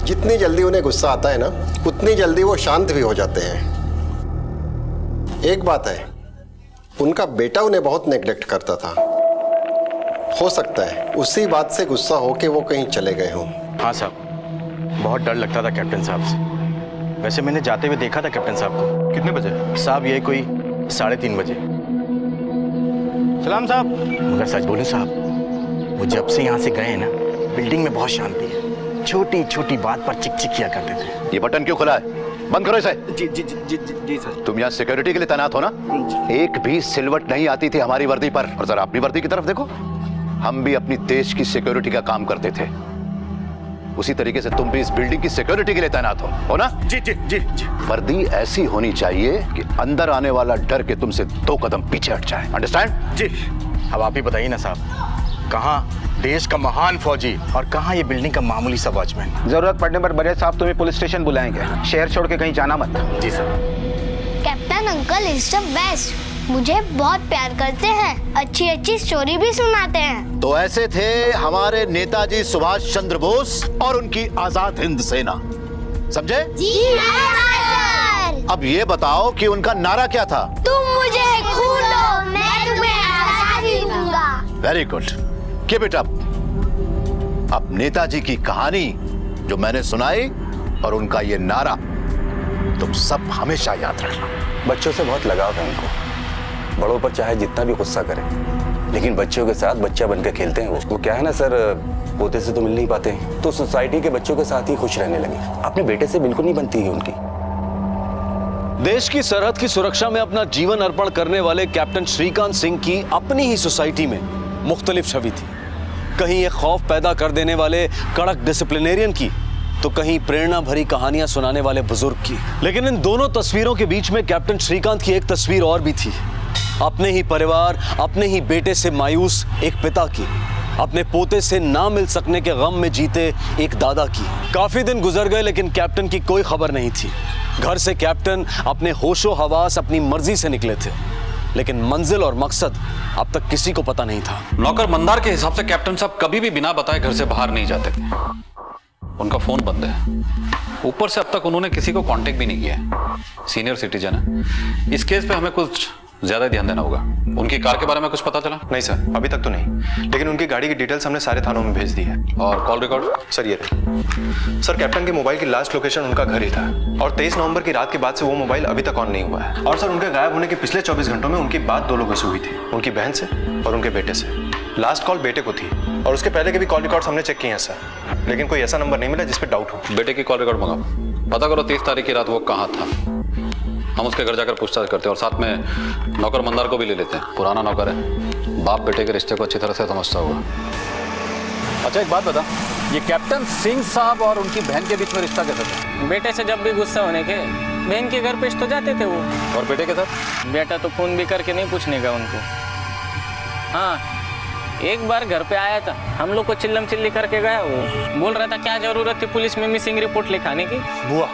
जितनी जल्दी उन्हें गुस्सा आता है ना उतनी जल्दी वो शांत भी हो जाते हैं। एक बात है, उनका बेटा उन्हें बहुत नेग्लेक्ट करता था। हो सकता है उसी बात से गुस्सा हो के वो कहीं चले गए हों। हाँ साहब, बहुत डर लगता था कैप्टन साहब से। वैसे मैंने जाते हुए देखा था कैप्टन साहब को। कितने बजे साहब? ये कोई 3:30 बजे। सलाम साहब। मगर सच बोलूं साहब, वो जब से यहाँ से गए ना, बिल्डिंग में बहुत शांति है। छोटी छोटी बात पर चिक चिक किया करते थे। ये बटन क्यों खुला है? बंद करो इसे। जी जी जी जी जी सर। तुम यहाँ सिक्योरिटी के लिए तैनात हो ना? एक भी सिलवट नहीं आती थी हमारी वर्दी पर। और जरा अपनी वर्दी की तरफ देखो, हम भी अपनी देश की सिक्योरिटी का काम करते थे। उसी तरीके से तुम भी इस बिल्डिंग की सिक्योरिटी के लिए तैनात हो ना? जी जी जी जी। वर्दी ऐसी होनी चाहिए कि अंदर आने वाला डर के तुमसे 2 कदम पीछे हट जाए। अंडरस्टैंड? जी। अब आप ही बताइए ना साहब, कहाँ देश का महान फौजी और कहाँ ये बिल्डिंग का मामूली सा वॉचमैन? जरूरत पड़ने पर बड़े साहब तुम्हें पुलिस स्टेशन बुलाएंगे। शहर छोड़ के कहीं जाना मत। जी sir. Captain uncle is the best, मुझे बहुत प्यार करते हैं, अच्छी अच्छी स्टोरी भी सुनाते हैं। तो ऐसे थे हमारे नेताजी सुभाष चंद्र बोस और उनकी आजाद हिंद सेना। समझे? जी सर। अब ये बताओ कि उनका नारा क्या था? तुम मुझे खून दो, मैं तुम्हें आजादी दूंगा। Very good, keep it up. अब नेताजी की कहानी जो मैंने सुनाई और उनका ये नारा तुम सब हमेशा याद रखना। बच्चों से बहुत लगाव है उनको। बड़ों पर चाहे जितना भी गुस्सा करें, लेकिन बच्चों के साथ बच्चा बनकर खेलते हैं। वो क्या है ना सर, पोते से तो मिल नहीं पाते, तो सोसाइटी के बच्चों के साथ ही खुश रहने लगे। अपने बेटे से बिल्कुल नहीं बनती है उनकी। देश की सरहद की सुरक्षा में अपना जीवन अर्पण करने वाले कैप्टन श्रीकांत सिंह की अपनी ही सोसाइटी में मुख्तलिफ छवि थी। कहीं ये खौफ पैदा कर देने वाले कड़क डिसिप्लिनेरियन की, तो कहीं प्रेरणा भरी कहानियां सुनाने वाले बुजुर्ग की। लेकिन इन दोनों तस्वीरों के बीच में कैप्टन श्रीकांत की एक तस्वीर और भी थी। अपने ही परिवार, अपने ही बेटे से मायूस एक पिता की, अपने पोते से ना मिल सकने के गम में जीते एक दादा की। काफी दिन गुजर गए लेकिन कैप्टन की कोई खबर नहीं थी। घर से कैप्टन अपने होशो हवास अपनी मर्जी से निकले थे, लेकिन मंजिल और मकसद अब तक किसी को पता नहीं था। नौकर मंदार के हिसाब से कैप्टन साहब कभी भी बिना बताए घर से बाहर नहीं जाते थे। उनका फोन बंद है, ऊपर से अब तक उन्होंने किसी को कांटेक्ट भी नहीं किया है। सीनियर सिटीजन है, इस केस पे हमें कुछ ज्यादा ध्यान देना होगा। उनकी कार के बारे में कुछ पता चला? नहीं सर, अभी तक तो नहीं, लेकिन उनकी गाड़ी की डिटेल्स हमने सारे थानों में भेज दी है। और कॉल रिकॉर्ड? सर ये रही। सर कैप्टन के मोबाइल की लास्ट लोकेशन उनका घर ही था, और 23 नवंबर की रात के बाद से वो मोबाइल अभी तक ऑन नहीं हुआ है। और सर उनके गायब होने के पिछले 24 घंटों में उनकी बात 2 लोगों से हुई थी, उनकी बहन से और उनके बेटे से। लास्ट कॉल बेटे को थी, और उसके पहले के भी कॉल रिकॉर्ड्स हमने चेक किए हैं सर, लेकिन कोई ऐसा नंबर नहीं मिला जिस पे डाउट हो। बेटे की कॉल रिकॉर्ड मंगाओ, पता करो 30 तारीख की रात वो कहाँ था। हम उसके घर जाकर पूछताछ करते हैं और साथ में नौकर मंदार को भी ले लेते हैं। पुराना नौकर है, बाप बेटे के रिश्ते को अच्छी तरह से समझता होगा। अच्छा एक बात बता, ये कैप्टन सिंह साहब और उनकी बहन के बीच में रिश्ता कैसा था? बेटे से जब भी गुस्सा होने के बहन के घर पेश तो जाते थे वो। और बेटे के साथ? बेटा तो फोन भी करके नहीं पूछने का उनको। हाँ, एक बार घर पे आया था, हम लोग को चिल्लम चिल्ली करके गया। वो बोल रहा था क्या जरूरत थी पुलिस में मिसिंग रिपोर्ट लिखाने की। बुआ,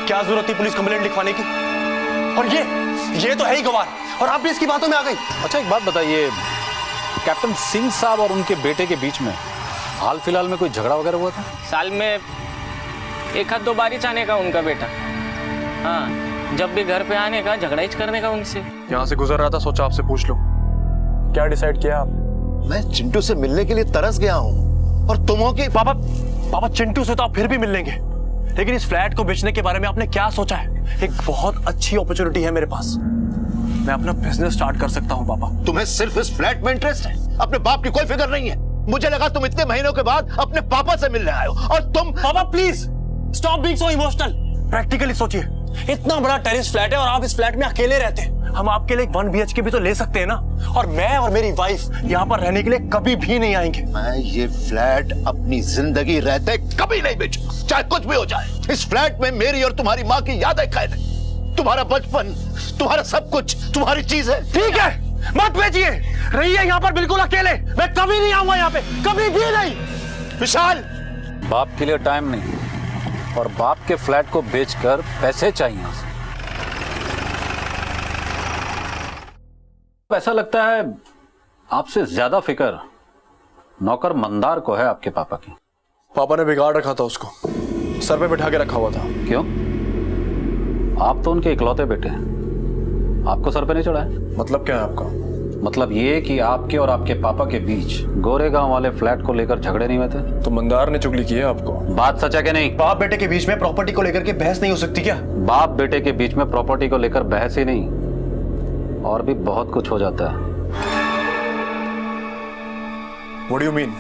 क्या जरूरत थी पुलिस कंप्लेंट लिखवाने की? और ये तो है ही गवार, और आप भी इसकी बातों में आ गई। अच्छा एक बात बताइए, कैप्टन सिंह साहब और उनके बेटे के बीच में हाल फिलहाल में कोई झगड़ा वगैरह हुआ था? साल में 1-2 बार ही आने का उनका बेटा। हाँ, जब भी घर पे आने का झगड़ा ही करने का उनसे। यहाँ से गुजर रहा था, सोचा आपसे पूछ लो, क्या डिसाइड किया आप? मैं चिंटू से मिलने के लिए तरस गया हूँ, और तुम हो कि पापा चिंटू से तो आप फिर भी मिल लेंगे, लेकिन इस फ्लैट को बेचने के बारे में आपने क्या सोचा है? एक बहुत अच्छी अपॉर्चुनिटी है मेरे पास, मैं अपना बिजनेस स्टार्ट कर सकता हूँ पापा। तुम्हें सिर्फ इस फ्लैट में इंटरेस्ट है, अपने बाप की कोई फिक्र नहीं है। मुझे लगा तुम इतने महीनों के बाद अपने पापा से मिलने आए हो, और तुम। पापा please stop being so emotional. Practically सोचिए, इतना बड़ा टेरेस फ्लैट है और आप इस फ्लैट में अकेले रहते हैं। हम आपके लिए 1 BHK भी तो ले सकते हैं ना, और मैं और मेरी वाइफ यहाँ पर रहने के लिए कभी भी नहीं आएंगे। मैं ये फ्लैट अपनी जिंदगी रहते कभी नहीं बेचूंगा, चाहे कुछ भी हो जाए। इस फ्लैट में मेरी और तुम्हारी माँ की यादें कैद है, तुम्हारा बचपन, तुम्हारा सब कुछ, तुम्हारी चीज है। ठीक है, मत बेचिए, रहिए यहाँ पर बिल्कुल अकेले। मैं कभी नहीं आऊंगा यहाँ पे, कभी भी नहीं। विशाल, बाप के लिए टाइम नहीं, और बाप के फ्लैट को बेचकर पैसे चाहिए उसे। ऐसा लगता है आपसे ज्यादा फिक्र नौकर मंदार को है आपके पापा की। पापा ने बिगाड़ रखा था उसको, सर पे बिठा के रखा हुआ था। क्यों? आप तो उनके इकलौते बेटे हैं, आपको सर पे नहीं चढ़ा है। मतलब क्या है आपका? मतलब ये कि आपके और आपके पापा के बीच गोरेगांव वाले फ्लैट को लेकर झगड़े नहीं हुए थे? तो मंदार ने चुगली की है आपको। बात सच है कि नहीं? बाप बेटे के बीच में प्रॉपर्टी को लेकर के बहस नहीं हो सकती क्या? बाप बेटे के बीच में प्रॉपर्टी को लेकर बहस ही नहीं, और भी बहुत कुछ हो जाता है। What do you mean?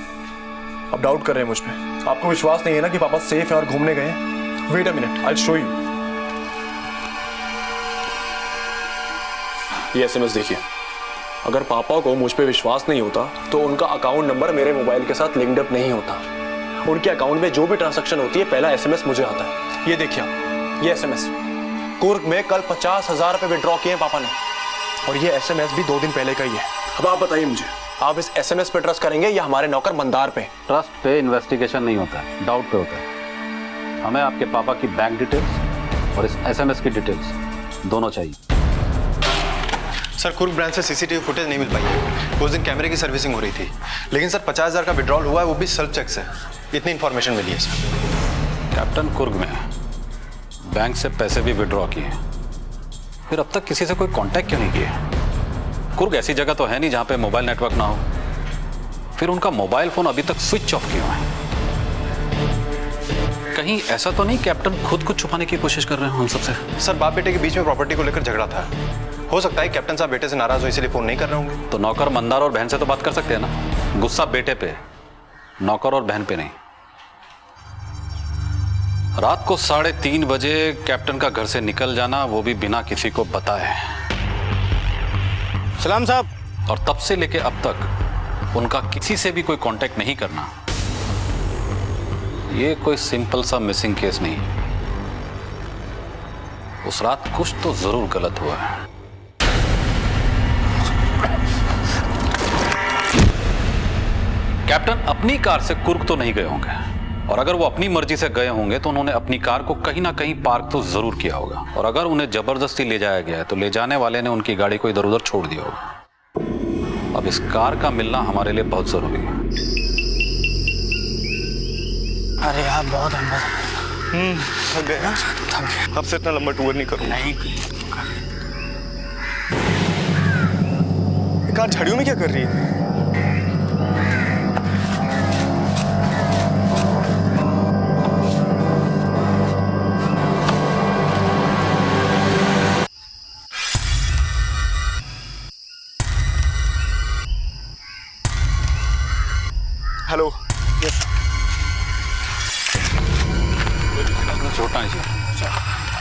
आप डाउट कर रहे हैं मुझ पे? आपको विश्वास नहीं है ना कि पापा सेफ है और घूमने गए हैं? Wait a minute, I'll show you. ये SMS देखिए। अगर पापा को मुझ पे विश्वास नहीं होता तो उनका अकाउंट नंबर मेरे मोबाइल के साथ लिंक्ड अप नहीं होता। उनके अकाउंट में जो भी ट्रांजैक्शन होती है पहला SMS मुझे आता है। ये देखिए आप, ये SMS कुर्ग में कल 50,000 रुपए विड्रॉ किए हैं पापा ने, और ये SMS भी 2 दिन पहले का ही है। अब आप बताइए मुझे, आप इस SMS पे ट्रस्ट करेंगे या हमारे नौकर मंदार पे? ट्रस्ट पे इन्वेस्टिगेशन नहीं होता है, डाउट पे होता है। हमें आपके पापा की बैंक डिटेल्स और इस SMS की डिटेल्स दोनों चाहिए। सर, कुर्ग ब्रांच से CCTV फुटेज नहीं मिल पाई है। उस दिन कैमरे की सर्विसिंग हो रही थी, लेकिन सर 50,000 का विड्रॉल हुआ है, वो भी सेल्फ चेक से। इतनी इन्फॉर्मेशन मिली है सर। कैप्टन कुर्ग में बैंक से पैसे भी विड्रॉ किए, फिर अब तक किसी से कोई कांटेक्ट क्यों नहीं किया? कुर्ग ऐसी जगह तो है नहीं जहां पे मोबाइल नेटवर्क ना हो, फिर उनका मोबाइल फोन अभी तक स्विच ऑफ क्यों है? कहीं ऐसा तो नहीं कैप्टन खुद को छुपाने की कोशिश कर रहे हैं हम सबसे? सर, बाप बेटे के बीच में प्रॉपर्टी को लेकर झगड़ा था, हो सकता है कैप्टन साहब बेटे से नाराज हो इसलिए फोन नहीं कर रहे होंगे। तो नौकर मंदार और बहन से तो बात कर सकते हैं ना, गुस्सा बेटे पे, नौकर और बहन पे नहीं। रात को 3:30 बजे कैप्टन का घर से निकल जाना, वो भी बिना किसी को बताए। सलाम साहब। और तब से लेके अब तक उनका किसी से भी कोई कांटेक्ट नहीं करना, ये कोई सिंपल सा मिसिंग केस नहीं। उस रात कुछ तो जरूर गलत हुआ है। कैप्टन अपनी कार से कुर्ग तो नहीं गए होंगे, और अगर वो अपनी मर्जी से गए होंगे तो उन्होंने अपनी कार को कहीं ना कहीं पार्क तो जरूर किया होगा, और अगर उन्हें जबरदस्ती ले जाया गया है तो ले जाने वाले ने उनकी गाड़ी को इधर उधर छोड़ दिया होगा। अब इस कार का मिलना हमारे लिए बहुत जरूरी है। अरे यार बहुत अंदर थक गए ना, थक गए। अब से इतना लंबा टूर नहीं करूँगा। नहीं, कार झाड़ियों में क्या कर रही है? हेलो। छोटा नहीं।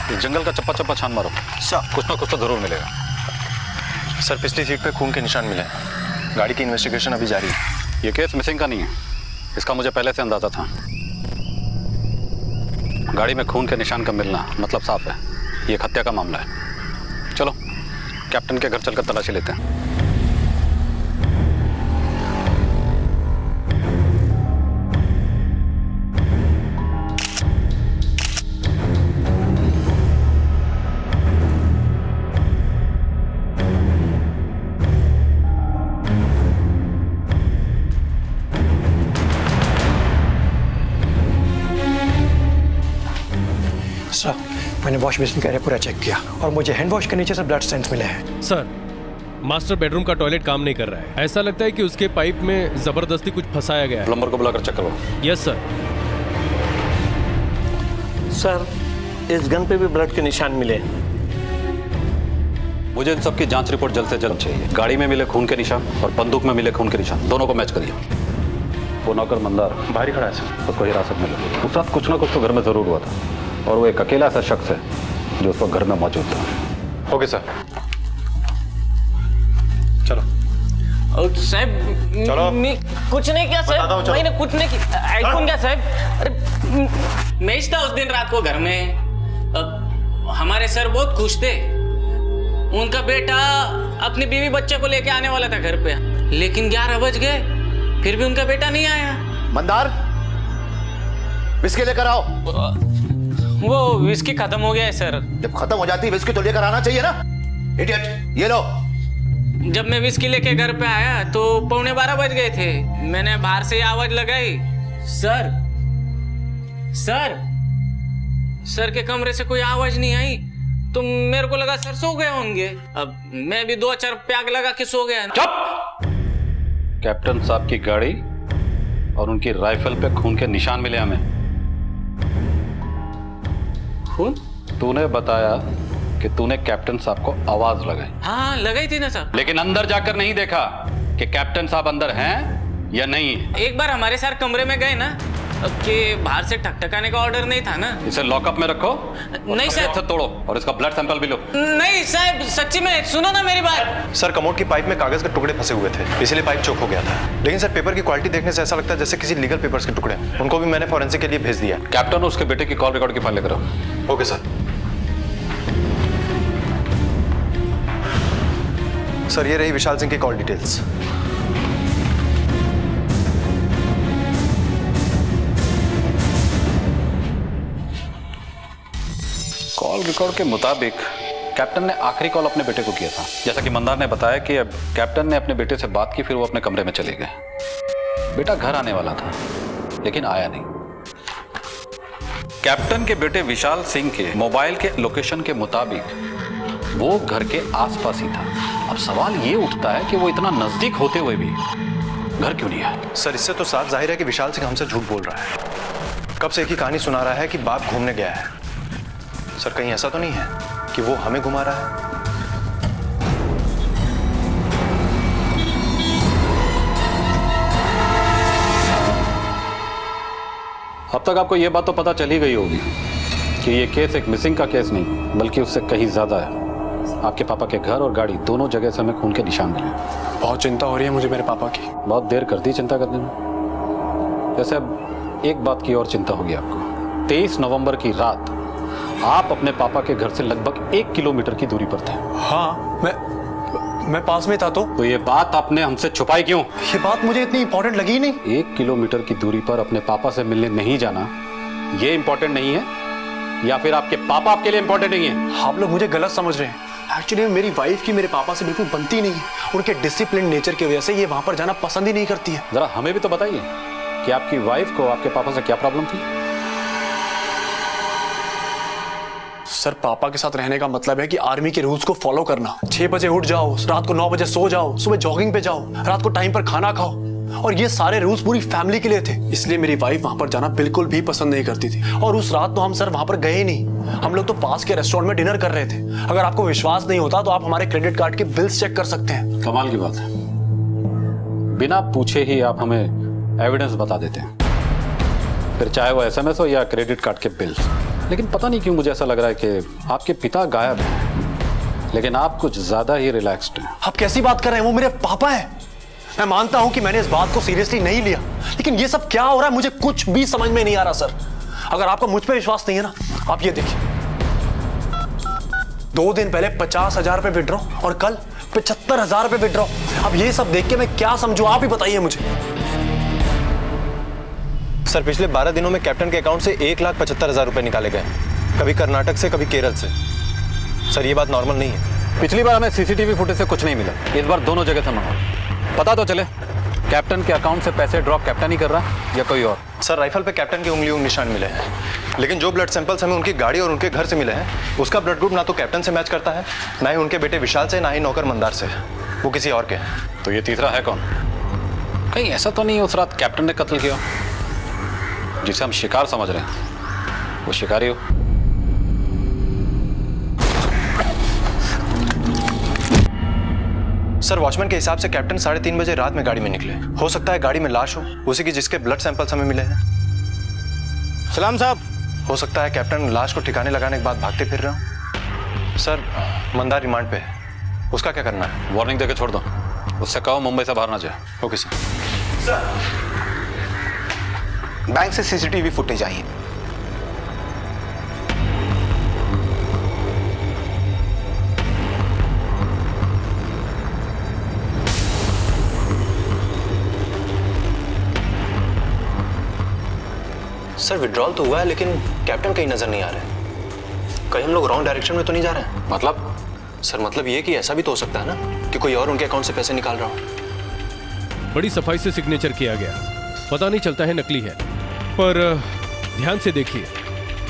इस जंगल का चप्पा चप्पा छान मारो सर, कुछ ना कुछ तो जरूर मिलेगा। सर पिछली सीट पे खून के निशान मिले हैं। गाड़ी की इन्वेस्टिगेशन अभी जारी है। ये केस मिसिंग का नहीं है, इसका मुझे पहले से अंदाजा था। गाड़ी में खून के निशान का मिलना मतलब साफ है, ये एक हत्या का मामला है। चलो कैप्टन के घर चलकर तलाशी लेते हैं। सर मैंने वॉश बेसिन का एरिया पूरा चेक किया और मुझे हैंड वॉश के नीचे से ब्लड स्टेन्स मिले हैं। सर मास्टर बेडरूम का टॉयलेट काम नहीं कर रहा है। ऐसा लगता है कि उसके पाइप में जबरदस्ती कुछ फंसाया गया है। प्लम्बर को बुलाकर चेक करो। Yes sir. सर इस गन पे भी ब्लड के निशान मिले। मुझे इन सबकी जांच रिपोर्ट जल्द से जल्द चाहिए। गाड़ी में मिले खून के निशान और बंदूक में मिले खून के निशान, दोनों को मैच करिए। वो नौकर मंदार बाहर ही खड़ा है सर, उसको हिरासत में लो। उस रात कुछ ना कुछ तो घर में जरूर हुआ था और वो एक अकेला ऐसा शख्स है जो उस वक्त घर में मौजूद था। ओके सर, चलो। साहब चलो। कुछ नहीं किया बताता हूँ, साहब, चलो। मैंने कुछ नहीं किया। आईफोन क्या साहब? अरे मैं था उस दिन रात को घर में। हमारे सर बहुत खुश थे। उनका बेटा अपनी बीवी बच्चे को लेके आने वाला था घर पे, लेकिन 11 बज गए फिर भी उनका बेटा नहीं आया। मंदार विस्की लेकर आओ। वो विस्की खत्म हो गया है सर। जब खत्म हो जाती विस्की तो लेकर आना चाहिए ना। इडियट, ये लो। जब मैं विस्की लेके घर पे आया तो 11:15 बज गए थे। मैंने बाहर से आवाज लगाई, सर सर सर के कमरे से कोई आवाज नहीं आई तो मेरे को लगा सर सो गए होंगे। अब मैं भी 2-4 प्याग लगा के सो गया। चुप! कैप्टन साहब की गाड़ी और उनकी राइफल पे खून के निशान मिले हमें। खून? तूने बताया कि तूने कैप्टन साहब को आवाज लगाई। हाँ लगाई थी ना सर। लेकिन अंदर जाकर नहीं देखा कि कैप्टन साहब अंदर हैं या नहीं। एक बार हमारे साथ कमरे में गए ना कि बाहर से ठकठकाने का ऑर्डर नहीं था ना। इसे लॉकअप में रखो। नहीं सर। से तोड़ो और इसका ब्लड सैंपल भी लो। नहीं साहब सच्ची में, सुनो ना मेरी बात। सर कमोड की पाइप में कागज के टुकड़े फंसे हुए थे, इसलिए पाइप चोक हो गया था। लेकिन सर पेपर की क्वालिटी देखने से ऐसा लगता है जैसे किसी लीगल पेपर्स के टुकड़े। उनको भी मैंने फॉरेंसिक के लिए भेज दिया। कैप्टन और उसके बेटे की कॉल रिकॉर्ड की फाइल लेकर आओ। Okay sir. सर ये रही विशाल सिंह की कॉल डिटेल्स। कॉल रिकॉर्ड के मुताबिक कैप्टन ने आखिरी कॉल अपने बेटे को किया था। जैसा कि मंदार ने बताया कि अब कैप्टन ने अपने बेटे से बात की, फिर वो अपने कमरे में चले गए। बेटा घर आने वाला था लेकिन आया नहीं। कैप्टन के बेटे विशाल सिंह के मोबाइल के लोकेशन के मुताबिक वो घर के आसपास ही था। अब सवाल ये उठता है कि वो इतना नजदीक होते हुए भी घर क्यों नहीं आया? सर इससे तो साफ जाहिर है कि विशाल सिंह हमसे झूठ बोल रहा है। कब से एक ही कहानी सुना रहा है कि बाप घूमने गया है। सर कहीं ऐसा तो नहीं है कि वो हमें घुमा रहा है? अब तक आपको यह बात तो पता चल ही गई होगी कि ये केस एक मिसिंग का केस नहीं बल्कि उससे कहीं ज्यादा है। आपके पापा के घर और गाड़ी दोनों जगह से हमें खून के निशान मिले। बहुत चिंता हो रही है मुझे मेरे पापा की। बहुत देर कर दी चिंता करने में। वैसे अब एक बात की और चिंता होगी आपको। 23 नवंबर की रात आप अपने पापा के घर से लगभग 1 किलोमीटर की दूरी पर थे। हाँ मैं पास में था। तो ये बात आपने हमसे छुपाई क्यों? ये बात मुझे इतनी इंपॉर्टेंट लगी नहीं। 1 किलोमीटर की दूरी पर अपने पापा से मिलने नहीं जाना ये इंपॉर्टेंट नहीं है या फिर आपके पापा आपके लिए इंपॉर्टेंट नहीं है? आप लोग मुझे गलत समझ रहे हैं। एक्चुअली मेरी वाइफ की मेरे पापा से बिल्कुल बनती नहीं है। उनके डिसिप्लिन नेचर की वजह से ये वहां पर जाना पसंद ही नहीं करती है। जरा हमें भी तो बताइए कि आपकी वाइफ को आपके पापा से क्या प्रॉब्लम थी? सर पापा के साथ रहने का मतलब है कि आर्मी के रूल्स को फॉलो करना। 6 बजे उठ जाओ, रात को 9 बजे सो जाओ, सुबह जॉगिंग पे जाओ, रात को टाइम पर खाना खाओ। और ये सारे रूल्स पूरी फैमिली के लिए थे। इसलिए मेरी वाइफ वहां पर जाना बिल्कुल भी पसंद नहीं करती थी। और उस रात तो हम सर वहां पर गए नहीं। हम लोग तो पास के रेस्टोरेंट में डिनर कर रहे थे। अगर आपको विश्वास नहीं होता तो आप हमारे क्रेडिट कार्ड के बिल्स चेक कर सकते हैं। कमाल की बात है, बिना पूछे ही आप हमें एविडेंस बता देते हैं, फिर चाहे वो SMS हो या क्रेडिट कार्ड के बिल्स। लेकिन पता नहीं क्यों मुझे ऐसा लग रहा है कि आपके पिता गायब हैं, लेकिन आप कुछ ज्यादा ही रिलैक्स्ड हैं। आप कैसी बात कर रहे हैं? वो मेरे पापा हैं। मैं मानता हूं कि मैंने इस बात को सीरियसली नहीं लिया, लेकिन ये सब क्या हो रहा है मुझे कुछ भी समझ में नहीं आ रहा सर। अगर आपका मुझ पर विश्वास नहीं है ना, आप ये देखिए, 2 दिन पहले 50,000 रुपए विड्रॉ और कल 75,000 रुपए विड्रॉ। अब ये सब देख के मैं क्या समझूं, आप ही बताइए मुझे। सर पिछले 12 दिनों में कैप्टन के अकाउंट से 1,75,000 रुपए निकाले गए, कभी कर्नाटक से कभी केरल से। सर ये बात नॉर्मल नहीं है। पिछली बार हमें सीसीटीवी फुटेज से कुछ नहीं मिला, इस बार दोनों जगह से मंगा। पता तो चले कैप्टन के अकाउंट से पैसे ड्रॉप कैप्टन ही कर रहा है या कोई और। सर राइफल पे कैप्टन के उंगलियों निशान मिले हैं, लेकिन जो ब्लड सैंपल्स हमें उनकी गाड़ी और उनके घर से मिले हैं उसका ब्लड ग्रुप ना तो कैप्टन से मैच करता है, ना ही उनके बेटे विशाल से, ना ही नौकर मंदार से। वो किसी और के हैं। तो ये तीसरा है कौन? कहीं ऐसा तो नहीं उस रात कैप्टन ने कत्ल किया जिसे हम शिकार समझ रहे हैं, वो शिकारी हो? सर वॉचमैन के हिसाब से कैप्टन 3:30 बजे रात में गाड़ी में निकले। हो सकता है गाड़ी में लाश हो, उसी की जिसके ब्लड सैंपल्स हमें मिले हैं। सलाम साहब। हो सकता है कैप्टन लाश को ठिकाने लगाने के बाद भागते फिर रहे हो। सर मंदार रिमांड पे है, उसका क्या करना है? वार्निंग देके छोड़ दो, उससे कहो मुंबई से बाहर ना जाए। Okay sir. बैंक से सीसीटीवी फुटेज आई है। सर विड्रॉल तो हुआ है, लेकिन कैप्टन कहीं नजर नहीं आ रहे हैं। कहीं हम लोग रॉन्ग डायरेक्शन में तो नहीं जा रहे हैं? मतलब? सर मतलब ये कि ऐसा भी तो हो सकता है ना कि कोई और उनके अकाउंट से पैसे निकाल रहा हो। बड़ी सफाई से सिग्नेचर किया गया, पता नहीं चलता है नकली है। पर ध्यान से देखिए,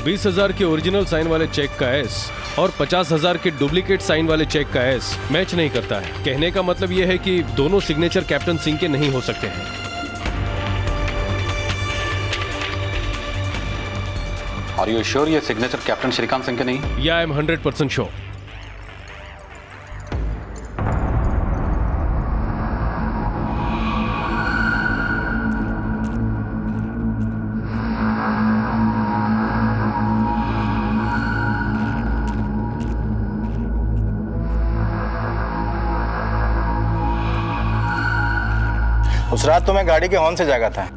20,000 के ओरिजिनल साइन वाले चेक का एस और 50,000 के डुप्लीकेट साइन वाले चेक का एस मैच नहीं करता है। कहने का मतलब यह है कि दोनों सिग्नेचर कैप्टन सिंह के नहीं हो सकते हैं। Are you sure ये सिग्नेचर कैप्टन श्रीकांत सिंह के नहीं? या आई एम 100% श्योर। उस रात तो मैं गाड़ी के हॉर्न से जागा था,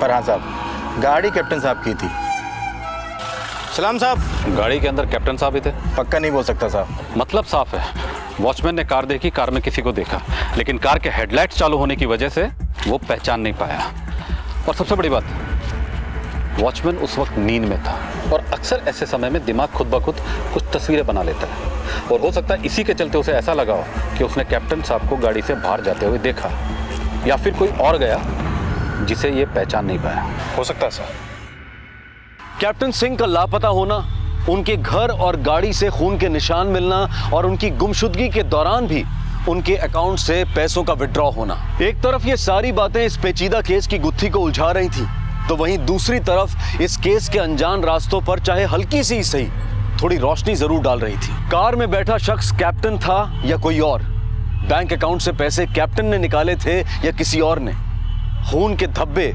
पर हाँ साहब, गाड़ी कैप्टन साहब की थी। सलाम साहब। गाड़ी के अंदर कैप्टन साहब ही थे? पक्का नहीं बोल सकता साहब। मतलब साफ है, वॉचमैन ने कार देखी, कार में किसी को देखा, लेकिन कार के हेडलाइट्स चालू होने की वजह से वो पहचान नहीं पाया। और सबसे बड़ी बात, वॉचमैन उस वक्त नींद में था और अक्सर ऐसे समय में दिमाग खुद ब खुद कुछ तस्वीरें बना लेता है, और हो सकता है इसी के चलते उसे ऐसा लगा हो कि उसने कैप्टन साहब को गाड़ी से बाहर जाते हुए देखा, या फिर कोई और गया जिसे ये पहचान नहीं पाया। हो सकता है सर। कैप्टन सिंह का लापता होना, उनके घर और गाड़ी से खून के निशान मिलना और उनकी गुमशुदगी के दौरान भी उनके अकाउंट से पैसों का विड्रॉ होना, एक तरफ ये सारी बातें इस पेचीदा केस की गुत्थी को उलझा रही थी, तो वहीं दूसरी तरफ इस केस के अनजान रास्तों पर चाहे हल्की सी ही सही थोड़ी रोशनी जरूर डाल रही थी। कार में बैठा शख्स कैप्टन था या कोई और? बैंक अकाउंट से पैसे कैप्टन ने निकाले थे या किसी और ने? खून के धब्बे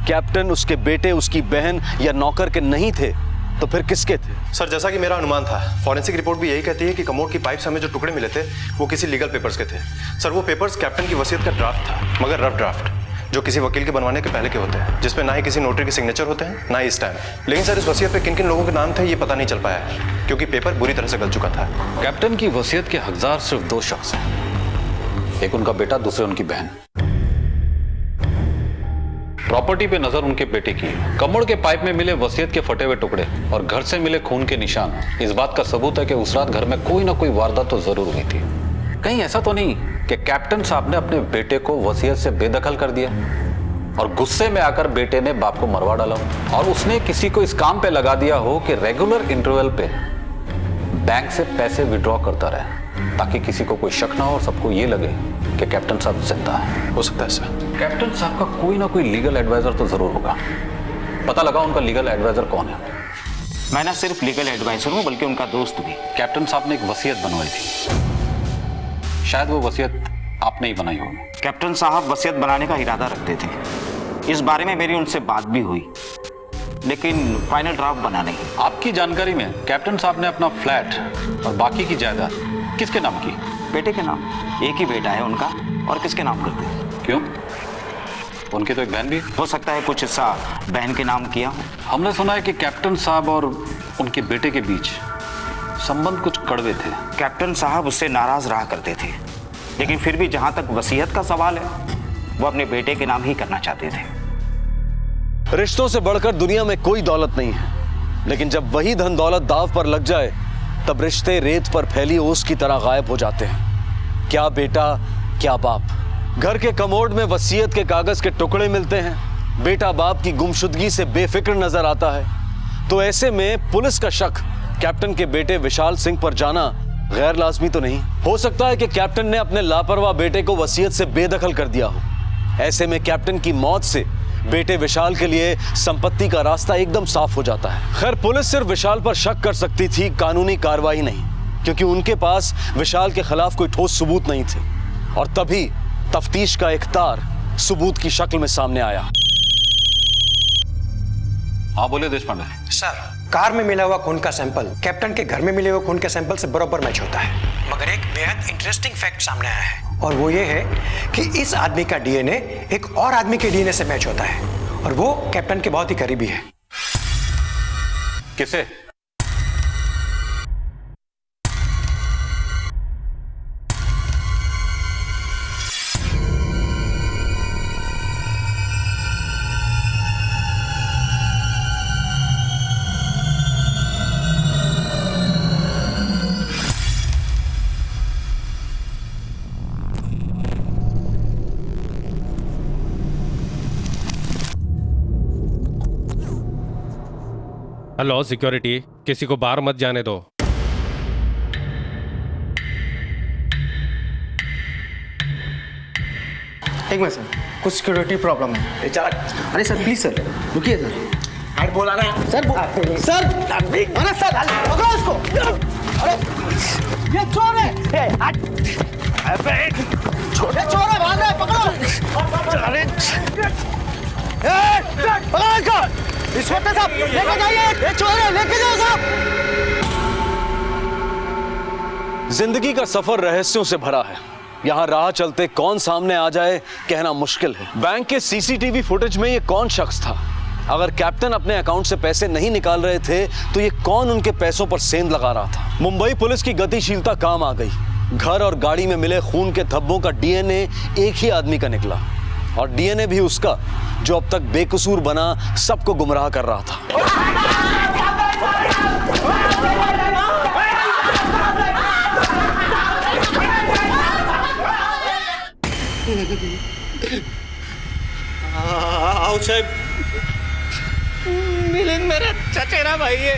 कैप्टन, उसके बेटे, उसकी बहन या नौकर के नहीं थे तो फिर किसके थे? सर जैसा कि मेरा अनुमान था, फॉरेंसिक रिपोर्ट भी यही कहती है कि कमोड की पाइप से हमें जो टुकड़े मिले थे वो किसी लीगल पेपर्स के थे। सर वो पेपर्स कैप्टन की वसीयत का ड्राफ्ट था, मगर रफ ड्राफ्ट, जो किसी वकील के बनवाने के पहले के होते हैं, जिसमें ना ही किसी नोटरी के सिग्नेचर होते हैं, ना ही स्टैम्प। लेकिन सर इस वसीयत पे किन किन लोगों के नाम थे ये पता नहीं चल पाया है, क्योंकि पेपर बुरी तरह से गल चुका था। कैप्टन की वसीयत के हकदार सिर्फ 2 शख्स हैं, एक उनका बेटा, दूसरे उनकी बहन। प्रॉपर्टी पे नजर उनके बेटे की, कमोड के पाइप में मिले वसीयत के फटे हुए टुकड़े और घर से मिले खून के निशान इस बात का सबूत है कि उस रात घर में कोई ना कोई वारदात तो जरूर हुई थी। कहीं ऐसा तो नहीं कि कैप्टन साहब ने अपने बेटे को वसीयत से बेदखल कर दिया और गुस्से में आकर बेटे ने बाप को मरवा डाला हो, और उसने किसी को इस काम पे लगा दिया हो कि रेगुलर इंटरवल पे बैंक से पैसे विड्रॉ करता रहे, ताकि किसी को कोई शक ना हो और सबको ये लगे कि कैप्टन साहब जिंदा है। हो सकता है सर। कैप्टन साहब का कोई ना कोई लीगल एडवाइजर तो जरूर होगा। पता लगा उनका लीगल एडवाइजर कौन है? मैं ना सिर्फ लीगल एडवाइजर हूँ, बल्कि उनका दोस्त भी। कैप्टन साहब ने एक वसीयत बनवाई थी, शायद वो वसीयत आपने ही बनाई होगी। कैप्टन साहब वसीयत बनाने का इरादा रखते थे, इस बारे में मेरी उनसे बात भी हुई, लेकिन फाइनल ड्राफ्ट बना नहीं। आपकी जानकारी में कैप्टन साहब ने अपना फ्लैट और बाकी की जायदाद किसके नाम की? बेटे के नाम। एक ही बेटा है उनका, और किसके नाम करते हैं? क्यों? उनकी तो एक बहन भी हो सकता है कुछ हिस्सा बहन के नाम किया हो। हमने सुना है कि कैप्टन साहब और उनके बेटे के बीच संबंध कुछ कड़वे थे। कैप्टन साहब उससे नाराज रहा करते थे, लेकिन फिर भी जहां तक वसीयत का सवाल है वो अपने बेटे के नाम ही करना चाहते थे। रिश्तों से बढ़कर दुनिया में कोई दौलत नहीं है, लेकिन जब वही धन दौलत दाव पर लग जाए तब रिश्ते रेत पर फैली ओस की तरह गायब हो जाते हैं। क्या बेटा क्या बाप। घर के कमोड में वसीयत के कागज के टुकड़े मिलते हैं, बेटा बाप की गुमशुदगी से बेफिक्र नजर आता है। तो ऐसे में पुलिस का शक कैप्टन के बेटे विशाल सिंह पर जाना गैर लाजमी तो नहीं। हो सकता है कि कैप्टन ने अपने लापरवाह बेटे को वसीयत से बेदखल कर दिया हो। ऐसे में कैप्टन की मौत से बेटे विशाल के लिए संपत्ति का रास्ता एकदम साफ हो जाता है। खैर, पुलिस सिर्फ विशाल पर शक कर सकती थी, कानूनी कार्रवाई नहीं, क्योंकि उनके पास विशाल के खिलाफ कोई ठोस सबूत नहीं थे। और तभी तफ्तीश का एक तार सबूत की शक्ल में सामने आया। हाँ बोले देश पांडे। सर, कार में मिला हुआ खून का सैंपल कैप्टन के घर में मिले हुए खून के सैंपल से बराबर मैच होता है। मगर एक बेहद इंटरेस्टिंग फैक्ट सामने आया है, और वो ये है कि इस आदमी का डीएनए एक और आदमी के डीएनए से मैच होता है, और वो कैप्टन के बहुत ही करीबी है। किसे? हेलो सिक्योरिटी, किसी को बाहर मत जाने दो। एक मिनट सर, कुछ सिक्योरिटी प्रॉब्लम है। अरे सर प्लीज सर, रुकिए सर। हाइट बोला ना सर। सर अरे सर पकड़ो इसको। अरे ये चोर है। छोटे चोर है, भाग रहे, पकड़ो। अरे पकड़ो इसको। इंस्पेक्टर साहब लेके जाइए, ये चोर है, लेके जाओ साहब। जिंदगी का सफर रहस्यों से भरा है। यहाँ राह चलते कौन सामने आ जाए कहना मुश्किल है। बैंक के सीसीटीवी फुटेज में ये कौन शख्स था? अगर कैप्टन अपने अकाउंट से पैसे नहीं निकाल रहे थे तो ये कौन उनके पैसों पर सेंध लगा रहा था? मुंबई पुलिस की गतिशीलता काम आ गई। घर और गाड़ी में मिले खून के धब्बों का डीएनए एक ही आदमी का निकला, और डीएनए भी उसका जो अब तक बेकसूर बना सबको गुमराह कर रहा था। आओ साहब, मिलिंद मेरा चचेरा भाई है,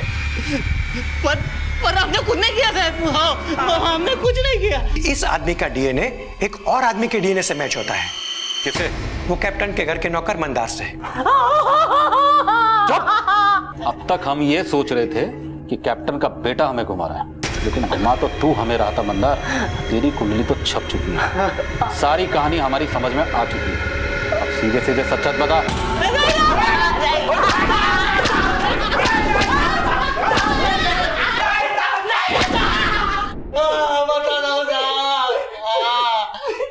पर हमने कुछ नहीं किया साहब। हाँ, हमने कुछ नहीं किया। इस आदमी का डीएनए एक और आदमी के डीएनए से मैच होता है। किसे? वो कैप्टन के घर के नौकर मंदार से। अब तक हम ये सोच रहे थे कि कैप्टन का बेटा हमें घुमा रहा है, लेकिन घुमा तो तू हमें रहा था मंदार। तेरी कुंडली तो छप चुकी है, सारी कहानी हमारी समझ में आ चुकी है। अब सीधे सीधे सच बता।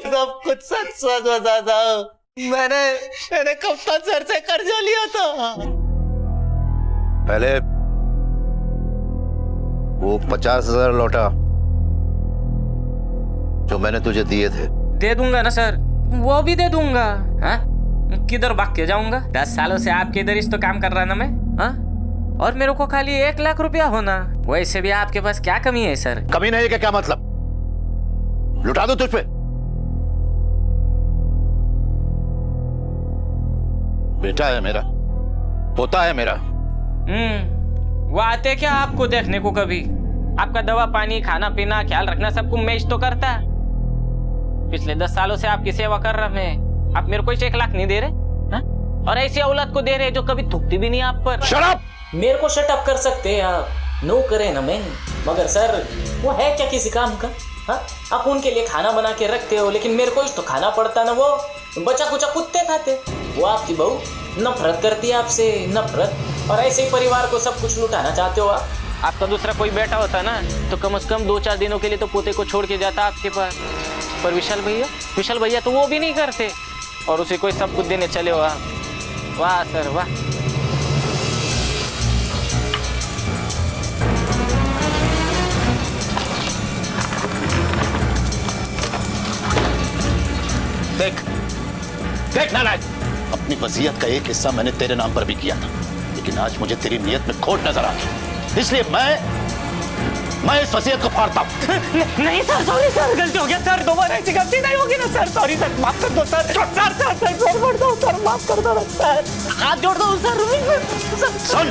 सब कुछ सच बता दो। मैंने कप्तान सर से कर्जा लिया था। पहले वो 50,000 लौटा जो मैंने तुझे दिए थे। दे दूंगा ना सर, वो भी दे दूंगा। हाँ, किधर भाग के जाऊंगा? 10 सालों से आपके इधर इस तो काम कर रहा ना मैं। हाँ, और मेरे को खाली 1 लाख रुपया होना। वैसे भी आपके पास क्या कमी है सर? कमी नहीं है क्या मतलब? लुटा दो तुझ पे। बेटा है मेरा, पोता है मेरा। वो आते क्या आपको देखने को? कभी आपका दवा पानी खाना पीना ख्याल रखना सबको मैं तो करता। पिछले 10 सालों से आपकी सेवा कर रहा मैं। आप मेरे को 1 लाख नहीं दे रहे हा? और ऐसी औलाद को दे रहे जो कभी थूकती भी नहीं आप पर। Shut up! मेरे को शट अप कर सकते हैं आप, नो करे ना मैं। मगर सर वो है क्या किसी काम का? हाँ, आप उनके लिए खाना बना के रखते हो, लेकिन मेरे को तो खाना पड़ता ना। वो बचा कुचा कुत्ते खाते। वो आपकी बहू नफरत करती है आपसे, नफरत, और ऐसे ही परिवार को सब कुछ लुटाना चाहते हो आप। आपका दूसरा कोई बेटा होता ना तो कम से कम 2-4 दिनों के लिए तो पोते को छोड़ के जाता आपके पास। पर विशाल भैया तो वो भी नहीं करते और उसे कोई सब कुछ देने चले हो आप। वाह सर वाह। देख नालायक, अपनी वसीयत का एक हिस्सा मैंने तेरे नाम पर भी किया था, लेकिन आज मुझे तेरी नीयत में खोट नजर आ गई, इसलिए मैं इस वसीयत को फाड़ता हूं। नहीं सर, सॉरी सर, गलती हो गया सर, दोबारा ऐसी गलती नहीं होगी ना सर। सॉरी सर, माफ कर दो सर। सर माफ कर दो सर, हाथ जोड़ दो सर। सुन,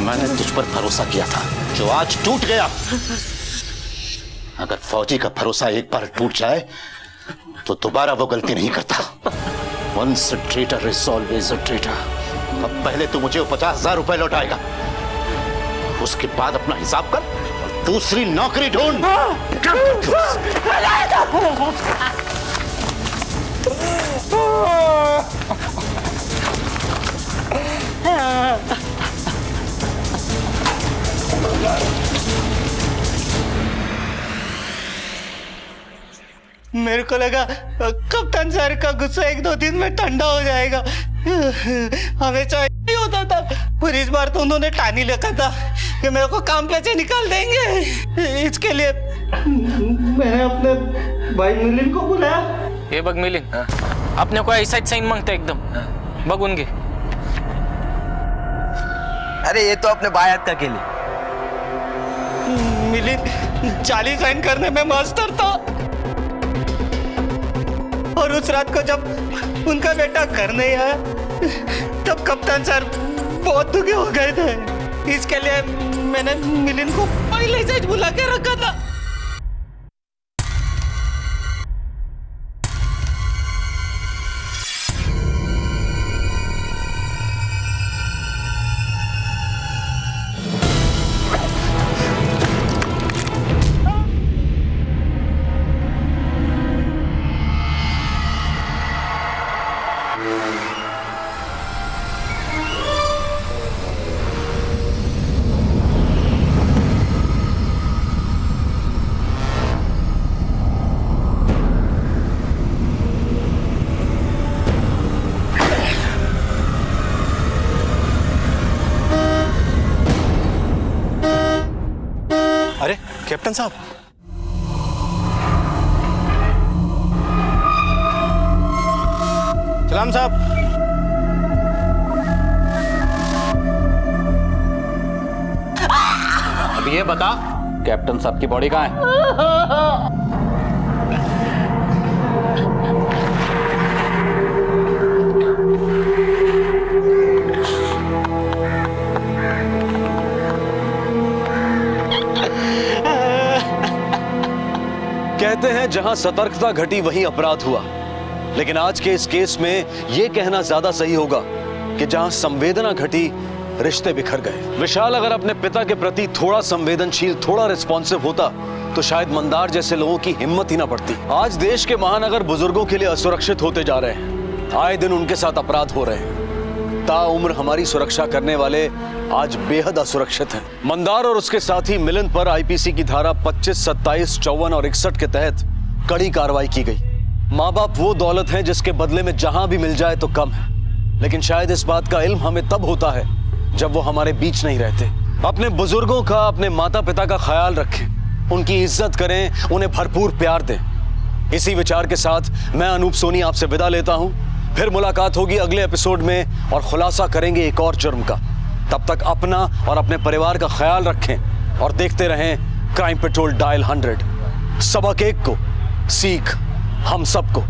मैंने तुझ पर भरोसा किया था जो आज टूट गया। अगर फौजी का भरोसा एक बार टूट जाए तो दोबारा वो गलती नहीं करता। Once a traitor is always a traitor। अब पहले तू मुझे 50,000 रुपए लौटाएगा, उसके बाद अपना हिसाब कर और दूसरी नौकरी ढूंढ। मेरे को लगा कप्तान सर का गुस्सा 1-2 दिन में ठंडा हो जाएगा, हमेशा नहीं होता था, पर इस बार तो उन्होंने ठान ही रखा था कि मेरे को काम पे से निकाल देंगे। इसके लिए मैंने अपने भाई मिलिन को बुलाया। ये बग मिलिन, अपने को ऐसा साइन मांगता एकदम बग उनके। अरे ये तो अपने बायात का के लिए मिलिन 40 साइन करने में मास्टर था, और उस रात को जब उनका बेटा घर नहीं आया तब कप्तान सर बहुत दुखी हो गए थे। इसके लिए मैंने मिलिन को पहले से बुला के रखा था। अरे कैप्टन साहब, सलाम साहब। अब ये बता, कैप्टन साहब की बॉडी कहाँ है? कहते हैं जहां सतर्कता घटी वहीं अपराध हुआ, लेकिन आज के इस केस में यह कहना ज्यादा सही होगा कि जहां संवेदना घटी रिश्ते बिखर गए। विशाल अगर अपने पिता के प्रति थोड़ा संवेदनशील, थोड़ा रिस्पॉन्सिव होता तो शायद मंदार जैसे लोगों की हिम्मत ही ना पड़ती। आज देश के महानगर बुजुर्गों के लिए असुरक्षित होते जा रहे हैं, आए दिन उनके साथ अपराध हो रहे हैं। ताउम्र हमारी सुरक्षा करने वाले आज बेहद असुरक्षित हैं। मंदार और उसके साथी मिलन पर आईपीसी की धारा 25, 27, 54 और 61 के तहत कड़ी कार्रवाई की गई। माँ बाप वो दौलत है जिसके बदले में जहां भी मिल जाए तो कम है, लेकिन शायद इस बात का इल्म हमें तब होता है जब वो हमारे बीच नहीं रहते। अपने बुजुर्गों का, अपने माता पिता का ख्याल रखें, उनकी इज्जत करें, उन्हें भरपूर प्यार दें। इसी विचार के साथ मैं अनूप सोनी आपसे विदा लेता हूं। फिर मुलाकात होगी अगले एपिसोड में और खुलासा करेंगे एक और जुर्म का। तब तक अपना और अपने परिवार का ख्याल रखें और देखते रहें क्राइम पेट्रोल डायल 100। सबक एक को, सीख हम सबको।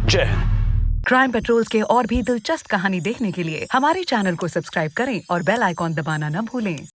जय हिंद। क्राइम पेट्रोल के और भी दिलचस्प कहानी देखने के लिए हमारे चैनल को सब्सक्राइब करें और बेल आइकॉन दबाना न भूलें।